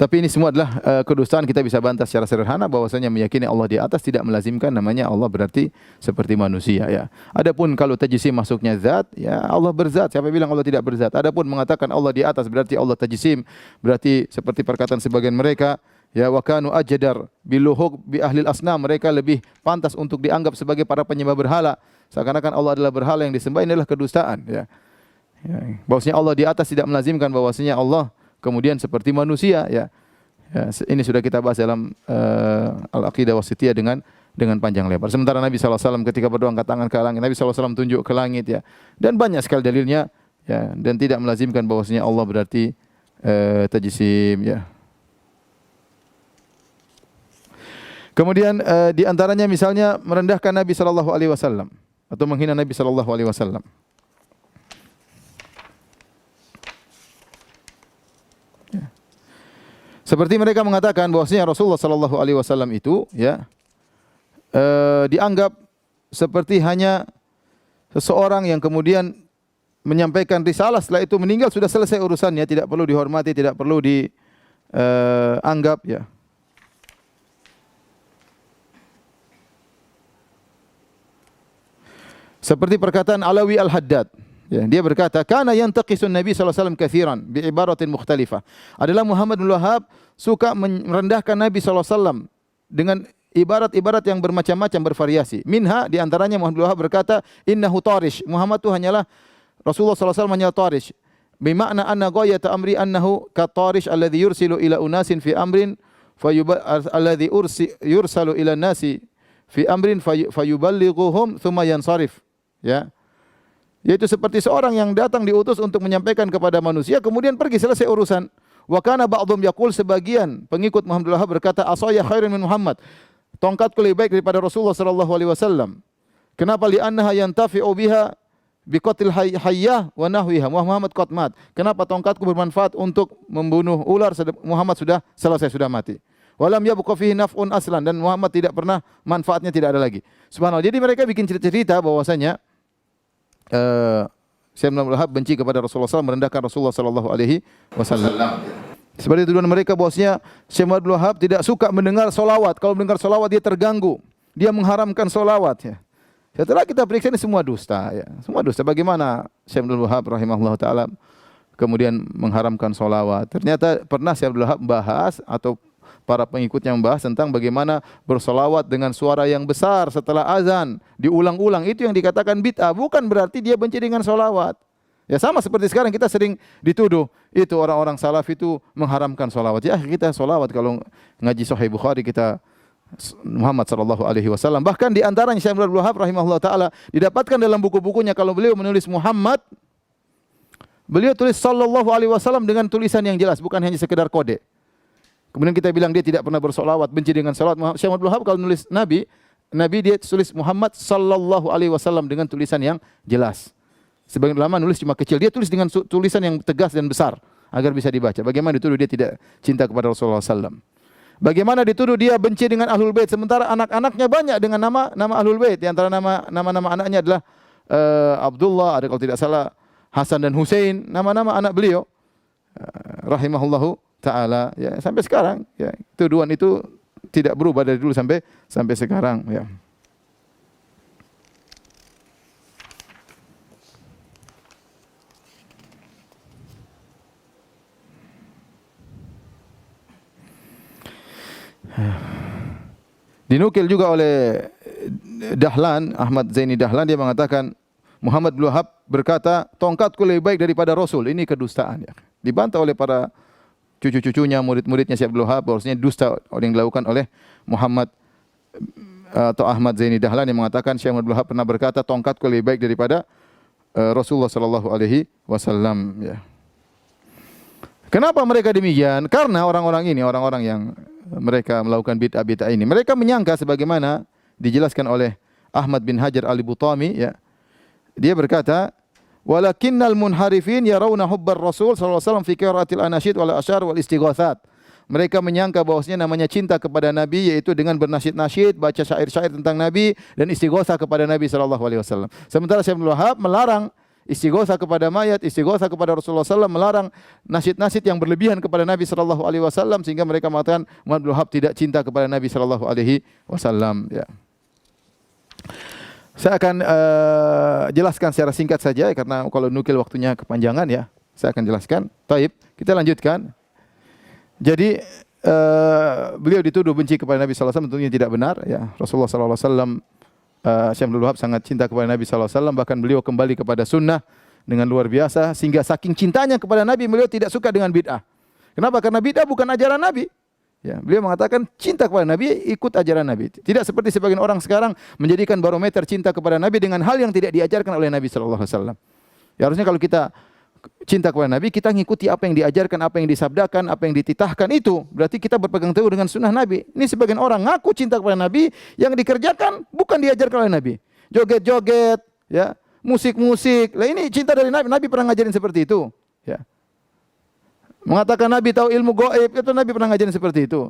Tapi ini semua adalah kedustaan. Kita bisa bantah secara sederhana bahwasanya meyakini Allah di atas tidak melazimkan namanya Allah berarti seperti manusia, ya. Adapun kalau tajsim masuknya zat, ya, Allah berzat. Siapa bilang Allah tidak berzat? Adapun mengatakan Allah di atas berarti Allah tajsim, berarti seperti perkataan sebagian mereka, ya, wa kanu ajdar biluhuq bi ahlil asnam, mereka lebih pantas untuk dianggap sebagai para penyembah berhala. Seakan-akan Allah adalah berhala yang disembah. Ini adalah kedustaan, ya. Ya, bahwasanya Allah di atas tidak melazimkan bahwasanya Allah kemudian seperti manusia, ya. Ya, ini sudah kita bahas dalam Al-Aqidah Wasithiyah dengan panjang lebar. Sementara Nabi SAW ketika berdoa angkat tangan ke langit, Nabi SAW tunjuk ke langit, ya. Dan banyak sekali dalilnya, ya, dan tidak melazimkan bahwasanya Allah berarti tajsim, ya. Kemudian di antaranya misalnya merendahkan Nabi SAW atau menghina Nabi SAW. Seperti mereka mengatakan bahwasanya Rasulullah sallallahu alaihi wasallam itu, ya, dianggap seperti hanya seseorang yang kemudian menyampaikan risalah, setelah itu meninggal sudah selesai urusannya, tidak perlu dihormati, tidak perlu dianggap, ya. Seperti perkataan Alawi Al-Haddad. Ya, dia berkata, "Kana yantaqisun Nabi sallallahu alaihi wasallam katsiran bi ibaratin mukhtalifah." Adalah Muhammad bin Wahab suka merendahkan Nabi sallallahu alaihi wasallam dengan ibarat-ibarat yang bermacam-macam, bervariasi. Minha, di antaranya Muhammad bin Wahab berkata, "Innahu tarish." Muhammad itu hanyalah Rasulullah sallallahu alaihi wasallam hanyalah tarish. Bimakna anna ghayata amri annahu ka tarish alladhi yursilu ila unasin fi amrin alladhi yursalu ila nasi fi amrin fayuballighuhum thumma yansarif. Ya. Yaitu seperti seorang yang datang diutus untuk menyampaikan kepada manusia, kemudian pergi, selesai urusan. Wa kana ba'dhum yaqul, sebagian pengikut Muhammad bin Wahab berkata, "Asaya khairun min Muhammad." Tongkatku lebih baik daripada Rasulullah sallallahu alaihi wasallam. Kenapa? Li'annaha yantafi'u biha biqatil hayyah wa nahwiha. Muhammad qad mat. Kenapa tongkatku bermanfaat untuk membunuh ular, Muhammad sudah selesai, sudah mati. Walam yabqa fihi naf'un aslan, dan Muhammad tidak pernah, manfaatnya tidak ada lagi. Subhanallah. Jadi mereka bikin cerita-cerita bahwasanya Syekh Abdul Wahab benci kepada Rasulullah SAW, merendahkan Rasulullah sallallahu alaihi wasallam. Seperti tuduhan mereka bahwasanya Syekh Abdul Wahab tidak suka mendengar solawat. Kalau mendengar solawat dia terganggu. Dia mengharamkan solawat, ya. Setelah kita periksa, ini semua dusta, ya. Semua dusta. Bagaimana Syekh Abdul Wahab rahimahullah taala kemudian mengharamkan solawat? Ternyata pernah Syekh Abdul Wahab bahas, atau para pengikutnya membahas tentang bagaimana bersolawat dengan suara yang besar setelah azan diulang-ulang. Itu yang dikatakan bid'ah. Bukan berarti dia benci dengan solawat. Ya sama seperti sekarang kita sering dituduh itu orang-orang salaf itu mengharamkan solawat. Ya kita solawat, kalau ngaji Sahih Bukhari kita Muhammad sallallahu alaihi wasallam. Bahkan di antaranya Syekh Abdul Wahab rahimahullah taala didapatkan dalam buku-bukunya, kalau beliau menulis Muhammad, beliau tulis sallallahu alaihi wasallam dengan tulisan yang jelas, bukan hanya sekedar kode. Kemudian kita bilang dia tidak pernah bersolawat, benci dengan salawat. Syekh Abdul Wahab kalau nulis Nabi dia tulis Muhammad sallallahu alaihi wasallam dengan tulisan yang jelas. Sebagian ulama nulis cuma kecil, dia tulis dengan tulisan yang tegas dan besar agar bisa dibaca. Bagaimana dituduh dia tidak cinta kepada Rasulullah sallallahu alaihi wasallam? Bagaimana dituduh dia benci dengan Ahlul Bait, sementara anak-anaknya banyak dengan nama Ahlul Bait. Di antara nama-nama anaknya adalah Abdullah, ada kalau tidak salah Hasan dan Hussein, nama-nama anak beliau rahimahullahu taala, ya, sampai sekarang, ya, tuduhan itu tidak berubah dari dulu sampai sekarang, ya. Dinukil juga oleh Dahlan, Ahmad Zaini Dahlan, dia mengatakan Muhammad bin Wahab berkata, tongkatku lebih baik daripada Rasul. Ini kedustaan, ya. Dibantah oleh para cucu-cucunya, murid-muridnya Syekh Abdul Wahab, bahwasanya dusta yang dilakukan oleh Muhammad atau Ahmad Zaini Dahlan yang mengatakan Syekh Abdul Wahab pernah berkata, tongkatku lebih baik daripada Rasulullah sallallahu alaihi wasallam, ya. Kenapa mereka demikian? Karena orang-orang ini, orang-orang yang mereka melakukan bid'ah-bid'ah ini, mereka menyangka sebagaimana dijelaskan oleh Ahmad bin Hajar Al-Butami, ya. Dia berkata, walakinnal munharifin yarawna hubbar Rasul sallallahu alaihi wasallam fi qiraatil anasyid wal asyar wal istighatsat. Mereka menyangka bahwasanya namanya cinta kepada Nabi yaitu dengan bernasyid-nasyid, baca syair-syair tentang Nabi dan istighatsah kepada Nabi sallallahu alaihi wasallam. Sementara Syekh Abdul Wahab melarang istighatsah kepada mayat, istighatsah kepada Rasulullah sallallahu alaihi wasallam, melarang nasyid-nasyid yang berlebihan kepada Nabi sallallahu alaihi wasallam, sehingga mereka mengatakan Muhammad bin Wahab tidak cinta kepada Nabi sallallahu alaihi wasallam, ya. Saya akan jelaskan secara singkat saja, karena kalau nukil waktunya kepanjangan, ya. Saya akan jelaskan. Taib, kita lanjutkan. Jadi beliau dituduh benci kepada Nabi sallallahu alaihi wasallam, tentunya tidak benar, ya. Rasulullah sallallahu alaihi wasallam, Syekh Abdul Wahab sangat cinta kepada Nabi sallallahu alaihi wasallam, bahkan beliau kembali kepada sunnah dengan luar biasa, sehingga saking cintanya kepada Nabi, beliau tidak suka dengan bid'ah. Kenapa? Karena bid'ah bukan ajaran Nabi. Ya, beliau mengatakan cinta kepada Nabi, ikut ajaran Nabi. Tidak seperti sebagian orang sekarang menjadikan barometer cinta kepada Nabi dengan hal yang tidak diajarkan oleh Nabi sallallahu alaihi wasallam. Ya, harusnya kalau kita cinta kepada Nabi, kita ngikuti apa yang diajarkan, apa yang disabdakan, apa yang dititahkan, itu berarti kita berpegang teguh dengan sunnah Nabi. Ini sebagian orang ngaku cinta kepada Nabi, yang dikerjakan bukan diajarkan oleh Nabi. Joget-joget, ya, musik-musik. Lah ini cinta dari Nabi. Nabi pernah ngajarin seperti itu, ya. Mengatakan Nabi tahu ilmu gaib, itu Nabi pernah ngajarin seperti itu.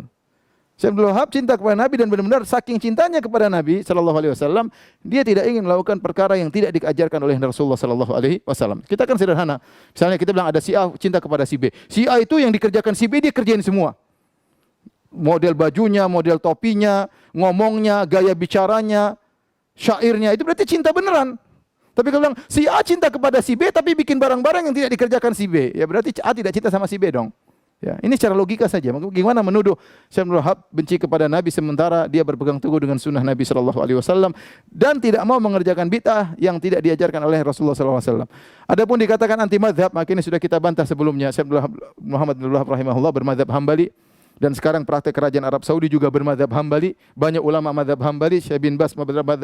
Syekh Abdul Wahab cinta kepada Nabi, dan benar-benar saking cintanya kepada Nabi sallallahu alaihi wasallam, dia tidak ingin melakukan perkara yang tidak diajarkan oleh Rasulullah sallallahu alaihi wasallam. Kita kan sederhana. Misalnya kita bilang ada si A cinta kepada si B. Si A itu yang dikerjakan si B, dia kerjain semua. Model bajunya, model topinya, ngomongnya, gaya bicaranya, syairnya, itu berarti cinta beneran. Tapi kalau bilang si A cinta kepada si B tapi bikin barang-barang yang tidak dikerjakan si B, ya berarti A tidak cinta sama si B dong. Ya, ini secara logika saja. Bagaimana menuduh Syekh Abdul Wahab benci kepada Nabi sementara dia berpegang teguh dengan sunnah Nabi sallallahu alaihi wasallam dan tidak mau mengerjakan bid'ah yang tidak diajarkan oleh Rasulullah sallallahu alaihi wasallam. Adapun dikatakan anti mazhab, maka ini sudah kita bantah sebelumnya. Syekh Muhammad bin Wahab rahimahullah bermadzhab Hambali, dan sekarang praktek kerajaan Arab Saudi juga bermadzhab Hambali. Banyak ulama madzhab Hambali. Syekh bin Bas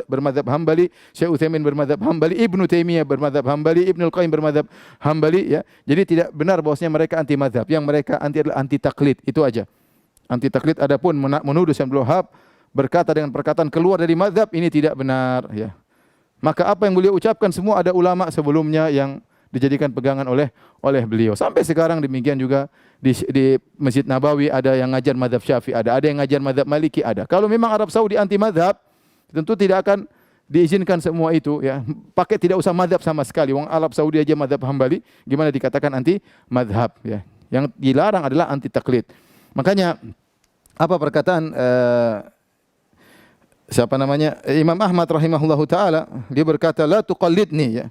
bermadzhab Hambali, Syekh Utsaimin bermadzhab Hambali, Ibnu Taimiyah bermadzhab Hambali, Ibnu Al-Qayyim bermadzhab Hambali, ya. Jadi tidak benar bahwasanya mereka anti mazhab. Yang mereka anti adalah anti taklid, itu aja. Anti taklid. Adapun menuduh Syekh Abdul Wahab berkata dengan perkataan keluar dari mazhab, ini tidak benar, ya. Maka apa yang beliau ucapkan semua ada ulama sebelumnya yang dijadikan pegangan oleh beliau. Sampai sekarang demikian juga di Masjid Nabawi ada yang ngajar mazhab Syafi'i, ada yang ngajar mazhab Maliki, ada. Kalau memang Arab Saudi anti mazhab, tentu tidak akan diizinkan semua itu ya. Pakai tidak usah mazhab sama sekali. Wong Arab Saudi aja mazhab Hambali, gimana dikatakan anti mazhab ya. Yang dilarang adalah anti taklid. Makanya apa perkataan siapa namanya? Imam Ahmad rahimahullahu taala, dia berkata la tuqallidni ya.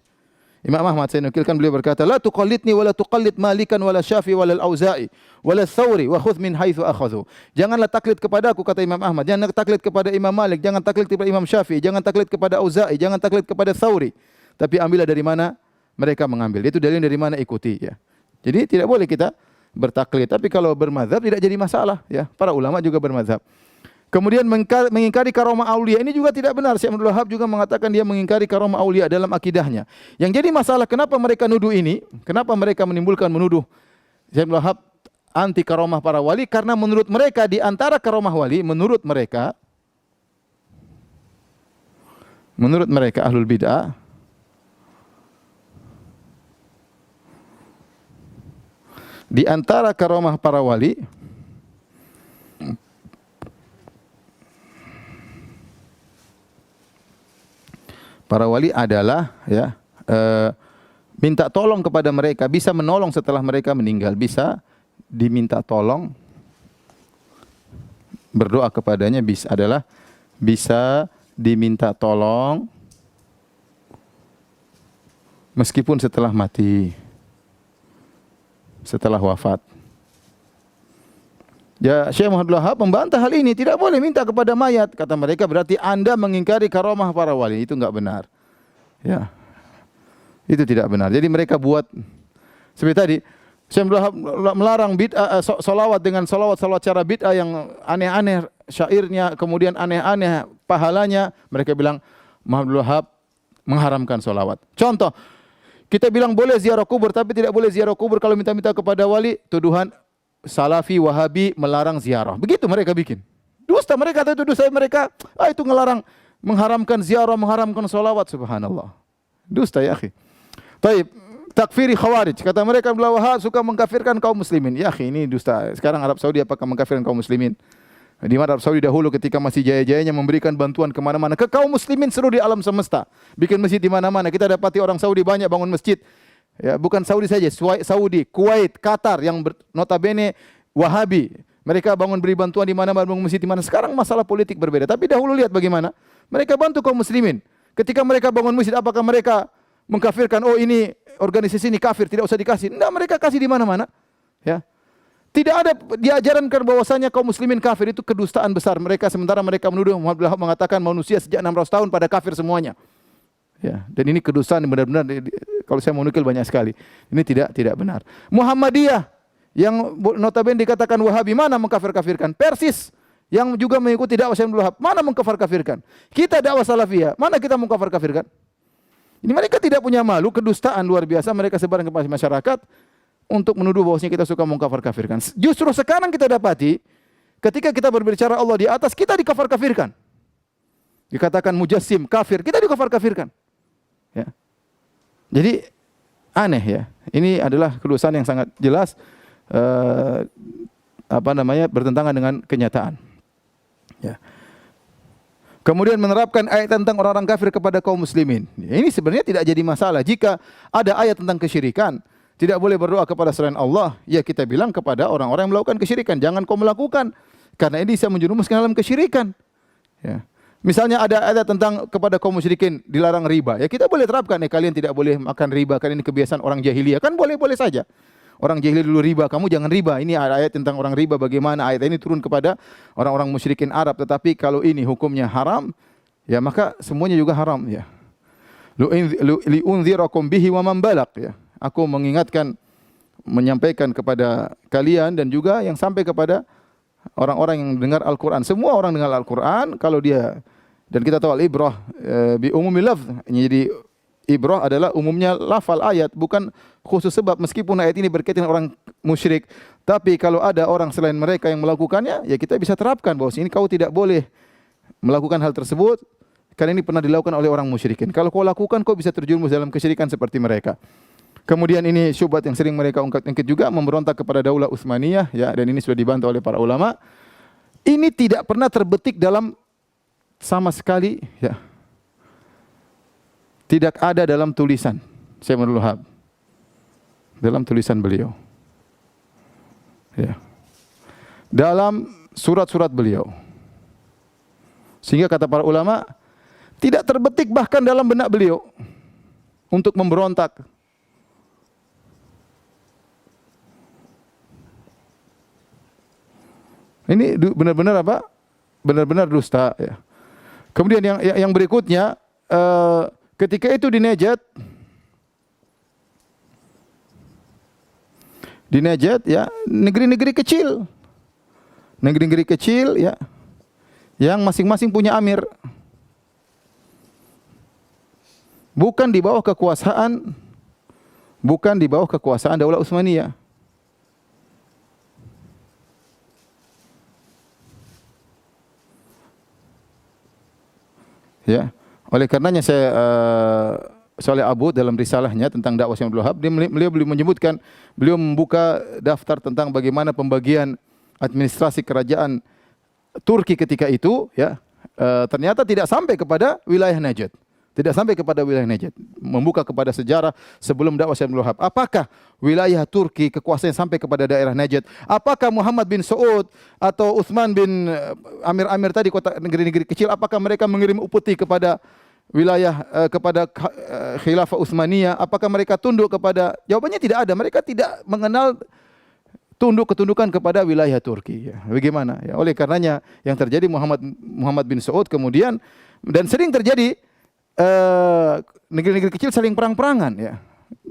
Imam Ahmad saya nukilkan beliau berkata la tuqallidni wa la tuqallid Malikan wala Syafi'i wala Al-Auza'i wala Tsawri wa khudh min haitsu akhadhu. Janganlah taklid kepadaku kata Imam Ahmad, jangan taklid kepada Imam Malik, jangan taklid kepada Imam Syafi'i, jangan taklid kepada Auza'i, jangan taklid kepada Tsawri. Tapi ambillah dari mana mereka mengambil. Itu dalil dari mana ikuti ya. Jadi tidak boleh kita bertaklid, tapi kalau bermazhab tidak jadi masalah ya. Para ulama juga bermazhab. Kemudian mengingkari karomah aulia ini juga tidak benar. Syekh Abdul Wahab juga mengatakan dia mengingkari karomah aulia dalam akidahnya. Yang jadi masalah kenapa mereka nuduh ini? Kenapa mereka menuduh Syekh Abdul Wahab anti karomah para wali? Karena menurut mereka di antara karomah wali, menurut mereka ahlul bid'ah di antara karomah para wali adalah ya minta tolong kepada mereka, bisa menolong setelah mereka meninggal, bisa diminta tolong, berdoa kepadanya bisa diminta tolong meskipun setelah mati, setelah wafat. Ya, Syekh Muhammad Wahab membantah hal ini, tidak boleh minta kepada mayat. Kata mereka berarti Anda mengingkari karomah para wali, itu enggak benar. Ya. Itu tidak benar. Jadi mereka buat seperti tadi Syekh Muhammad Wahab melarang bid'ah salawat dengan salawat cara bid'ah yang aneh-aneh syairnya, kemudian aneh-aneh pahalanya. Mereka bilang Muhammad Wahab mengharamkan salawat. Contoh, kita bilang boleh ziarah kubur tapi tidak boleh ziarah kubur kalau minta-minta kepada wali, tuduhan Salafi, Wahabi melarang ziarah. Begitu mereka bikin. Dusta mereka, itu dusta mereka. Itu ngelarang, mengharamkan ziarah, mengharamkan salawat. Subhanallah. Dusta ya akhi. Taib, takfiri khawarij. Kata mereka, Abdul Wahab suka mengkafirkan kaum muslimin. Ya akhi, ini dusta. Sekarang Arab Saudi apakah mengkafirkan kaum muslimin? Di mana Arab Saudi dahulu ketika masih jaya-jayanya memberikan bantuan kemana-mana. Ke kaum muslimin seluruh di alam semesta. Bikin masjid di mana-mana. Kita dapati orang Saudi banyak bangun masjid. Ya, bukan Saudi saja, Saudi, Kuwait, Qatar yang notabene Wahabi. Mereka beri bantuan di mana, bangun masjid di mana. Sekarang masalah politik berbeda. Tapi dahulu lihat bagaimana mereka bantu kaum muslimin. Ketika mereka bangun masjid, apakah mereka mengkafirkan? Oh ini organisasi ini kafir, tidak usah dikasih. Tidak, mereka kasih di mana-mana. Ya, tidak ada diajarankan bahwasanya kaum muslimin kafir, itu kedustaan besar. Mereka sementara mereka menuduh Muhammad Wahab mengatakan manusia sejak 600 tahun pada kafir semuanya. Ya, dan ini kedustaan yang benar-benar kalau saya mau nukil banyak sekali. Ini tidak benar. Muhammadiyah yang notabene dikatakan Wahabi, mana mengkafir-kafirkan? Persis yang juga mengikuti dakwah Syekh Abdul Wahab, mana mengkafir-kafirkan? Kita dakwah Salafiyah, mana kita mengkafir-kafirkan? Ini mereka tidak punya malu, kedustaan luar biasa mereka sebarkan kepada masyarakat untuk menuduh bahwasanya kita suka mengkafir-kafirkan. Justru sekarang kita dapati ketika kita berbicara Allah di atas, kita dikafir-kafirkan. Dikatakan mujassim, kafir, kita dikafir-kafirkan. Ya. Jadi aneh ya. Ini adalah kedustaan yang sangat jelas bertentangan dengan kenyataan. Ya. Kemudian menerapkan ayat tentang orang-orang kafir kepada kaum muslimin. Ini sebenarnya tidak jadi masalah. Jika ada ayat tentang kesyirikan, tidak boleh berdoa kepada selain Allah, ya kita bilang kepada orang-orang yang melakukan kesyirikan, jangan kau melakukan, karena ini bisa menjerumuskan dalam kesyirikan. Ya. Misalnya ada ayat tentang kepada kaum musyrikin dilarang riba. Ya kita boleh terapkan, kalian tidak boleh makan riba, karena ini kebiasaan orang jahiliyah. Kan boleh-boleh saja. Orang jahiliyah dulu riba, kamu jangan riba. Ini ayat tentang orang riba, bagaimana ayat ini turun kepada orang-orang musyrikin Arab. Tetapi kalau ini hukumnya haram, ya maka semuanya juga haram. Ya. Li'unzirakum bihi wa man balagh. Ya. Aku mengingatkan, menyampaikan kepada kalian dan juga yang sampai kepada orang-orang yang dengar Al-Quran. Semua orang dengar Al-Quran, kalau dia, dan kita tahu al-ibrah bi umumi lafz. Jadi ibrah adalah umumnya lafal ayat, bukan khusus sebab. Meskipun ayat ini berkaitan dengan orang musyrik, tapi kalau ada orang selain mereka yang melakukannya, ya kita bisa terapkan bahwa ini kau tidak boleh melakukan hal tersebut karena ini pernah dilakukan oleh orang musyrikin. Kalau kau lakukan, kau bisa terjerumus dalam kesyirikan seperti mereka. Kemudian ini syubhat yang sering mereka ungkit juga, memberontak kepada Daulah Utsmaniyah, ya, dan ini sudah dibantah oleh para ulama. Ini tidak pernah terbetik dalam sama sekali, ya. Tidak ada dalam tulisan Syekh Abdul Wahab. Dalam tulisan beliau. Ya. Dalam surat-surat beliau. Sehingga kata para ulama, tidak terbetik bahkan dalam benak beliau untuk memberontak. Ini benar-benar apa? Benar-benar dusta, ya. Kemudian yang berikutnya, ketika itu di Najd, ya, negeri-negeri kecil, ya, yang masing-masing punya amir, bukan di bawah kekuasaan Daulah Utsmaniyah. Ya, oleh karenanya Saleh Abu dalam risalahnya tentang dakwah Syekh Abdul Wahab, beliau menyebutkan, beliau membuka daftar tentang bagaimana pembagian administrasi kerajaan Turki ketika itu, ya, ternyata tidak sampai kepada wilayah Najd. Tidak sampai kepada wilayah Najd. Membuka kepada sejarah sebelum dakwah Syekh Abdul Wahab. Apakah wilayah Turki kekuasaannya sampai kepada daerah Najd? Apakah Muhammad bin Saud atau Utsman bin Amir tadi, kota negeri-negeri kecil, apakah mereka mengirim upeti kepada wilayah kepada Khilafah Utsmaniyah? Apakah mereka tunduk kepada? Jawabannya tidak ada. Mereka tidak mengenal ketundukan kepada wilayah Turki. Ya. Bagaimana? Ya, oleh karenanya yang terjadi Muhammad bin Saud kemudian, dan sering terjadi negeri-negeri kecil saling perang-perangan, ya.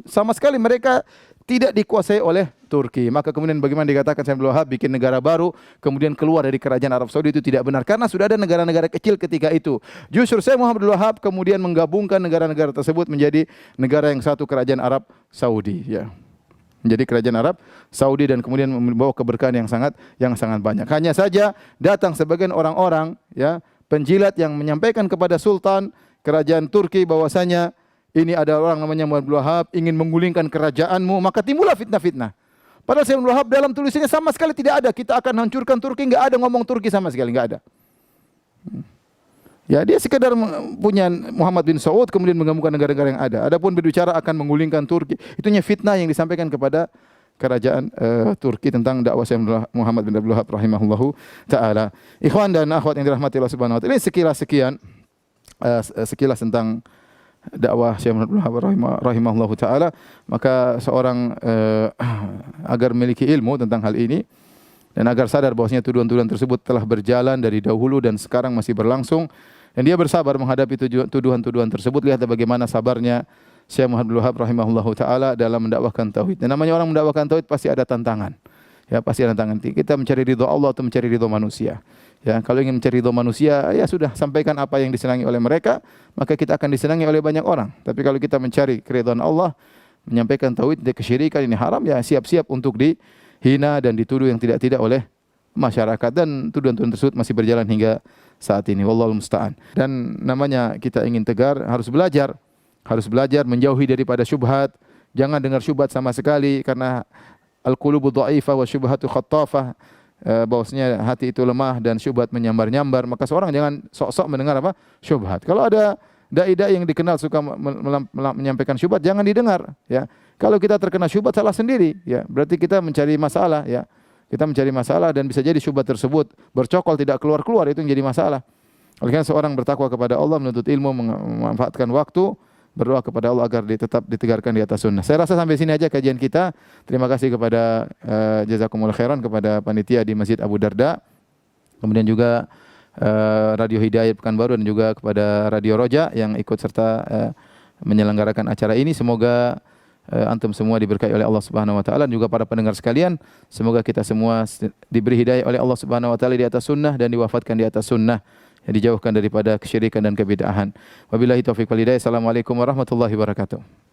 Sama sekali mereka tidak dikuasai oleh Turki. Maka kemudian bagaimana dikatakan Syekh Abdul Wahab bikin negara baru, kemudian keluar dari kerajaan Arab Saudi, itu tidak benar. Karena sudah ada negara-negara kecil ketika itu. Justru Syekh Muhammad Abdul Wahab kemudian menggabungkan negara-negara tersebut menjadi negara yang satu, kerajaan Arab Saudi, ya. Menjadi kerajaan Arab Saudi, dan kemudian membawa keberkahan yang sangat banyak. Hanya saja datang sebagian orang-orang, ya, penjilat yang menyampaikan kepada Sultan kerajaan Turki bahwasanya ini ada orang namanya Muhammad bin Wahab ingin menggulingkan kerajaanmu, maka timbullah fitnah-fitnah. Padahal Syekh bin Wahab dalam tulisannya sama sekali tidak ada kita akan hancurkan Turki, enggak ada ngomong Turki sama sekali, enggak ada. Ya, dia sekedar punya Muhammad bin Saud kemudian menggabungkan negara-negara yang ada. Adapun berbicara akan menggulingkan Turki, itunya fitnah yang disampaikan kepada kerajaan Turki tentang dakwah Syekh Muhammad bin Abdul Wahab rahimahullahu taala. Ikhwan dan akhwat yang dirahmati Allah Subhanahu wa taala, ini sekilas tentang dakwah Syekh Muhammad bin Abdul Wahab rahimahullahu taala. Maka seorang agar memiliki ilmu tentang hal ini dan agar sadar bahwasanya tuduhan-tuduhan tersebut telah berjalan dari dahulu dan sekarang masih berlangsung, dan dia bersabar menghadapi tuduhan-tuduhan tersebut. Lihat bagaimana sabarnya Syekh Muhammad bin Abdul Wahab rahimahullahu taala dalam mendakwahkan tauhid. Dan namanya orang mendakwahkan tauhid pasti ada tantangan. Ya, pasti ada tantangan. Kita mencari ridha Allah atau mencari ridha manusia. Ya, kalau ingin mencari ridha manusia, ya sudah, sampaikan apa yang disenangi oleh mereka, maka kita akan disenangi oleh banyak orang. Tapi kalau kita mencari keridhaan Allah, menyampaikan tauhid dan kesyirikan ini haram, ya siap-siap untuk dihina dan dituduh yang tidak-tidak oleh masyarakat, dan tuduhan-tuduhan tersebut masih berjalan hingga saat ini. Wallahul musta'an. Dan namanya kita ingin tegar, harus belajar menjauhi daripada syubhat. Jangan dengar syubhat sama sekali, karena al-qulubu dha'ifah wa syubhatu khattafah, bahwasanya hati itu lemah dan syubhat menyambar-nyambar. Maka seorang jangan sok-sok mendengar apa? Syubhat. Kalau ada dai-dai yang dikenal suka menyampaikan syubhat, jangan didengar, ya. Kalau kita terkena syubhat, salah sendiri, ya. Berarti kita mencari masalah, ya. Kita mencari masalah, dan bisa jadi syubhat tersebut bercokol tidak keluar-keluar, itu yang jadi masalah. Oleh karena seorang bertakwa kepada Allah, menuntut ilmu, memanfaatkan waktu, berdoa kepada Allah agar tetap ditegarkan di atas sunnah. Saya rasa sampai sini aja kajian kita. Terima kasih kepada jazakumullah khairan kepada panitia di Masjid Abu Darda. Kemudian juga Radio Hidayat Pekanbaru, dan juga kepada Radio Roja yang ikut serta menyelenggarakan acara ini. Semoga antum semua diberkahi oleh Allah Subhanahu wa taala, dan juga para pendengar sekalian, semoga kita semua diberi hidayah oleh Allah Subhanahu wa taala di atas sunnah dan diwafatkan di atas sunnah, yang dijauhkan daripada kesyirikan dan kebid'ahan. Wabillahi taufiq wal hidayah. Assalamualaikum warahmatullahi wabarakatuh.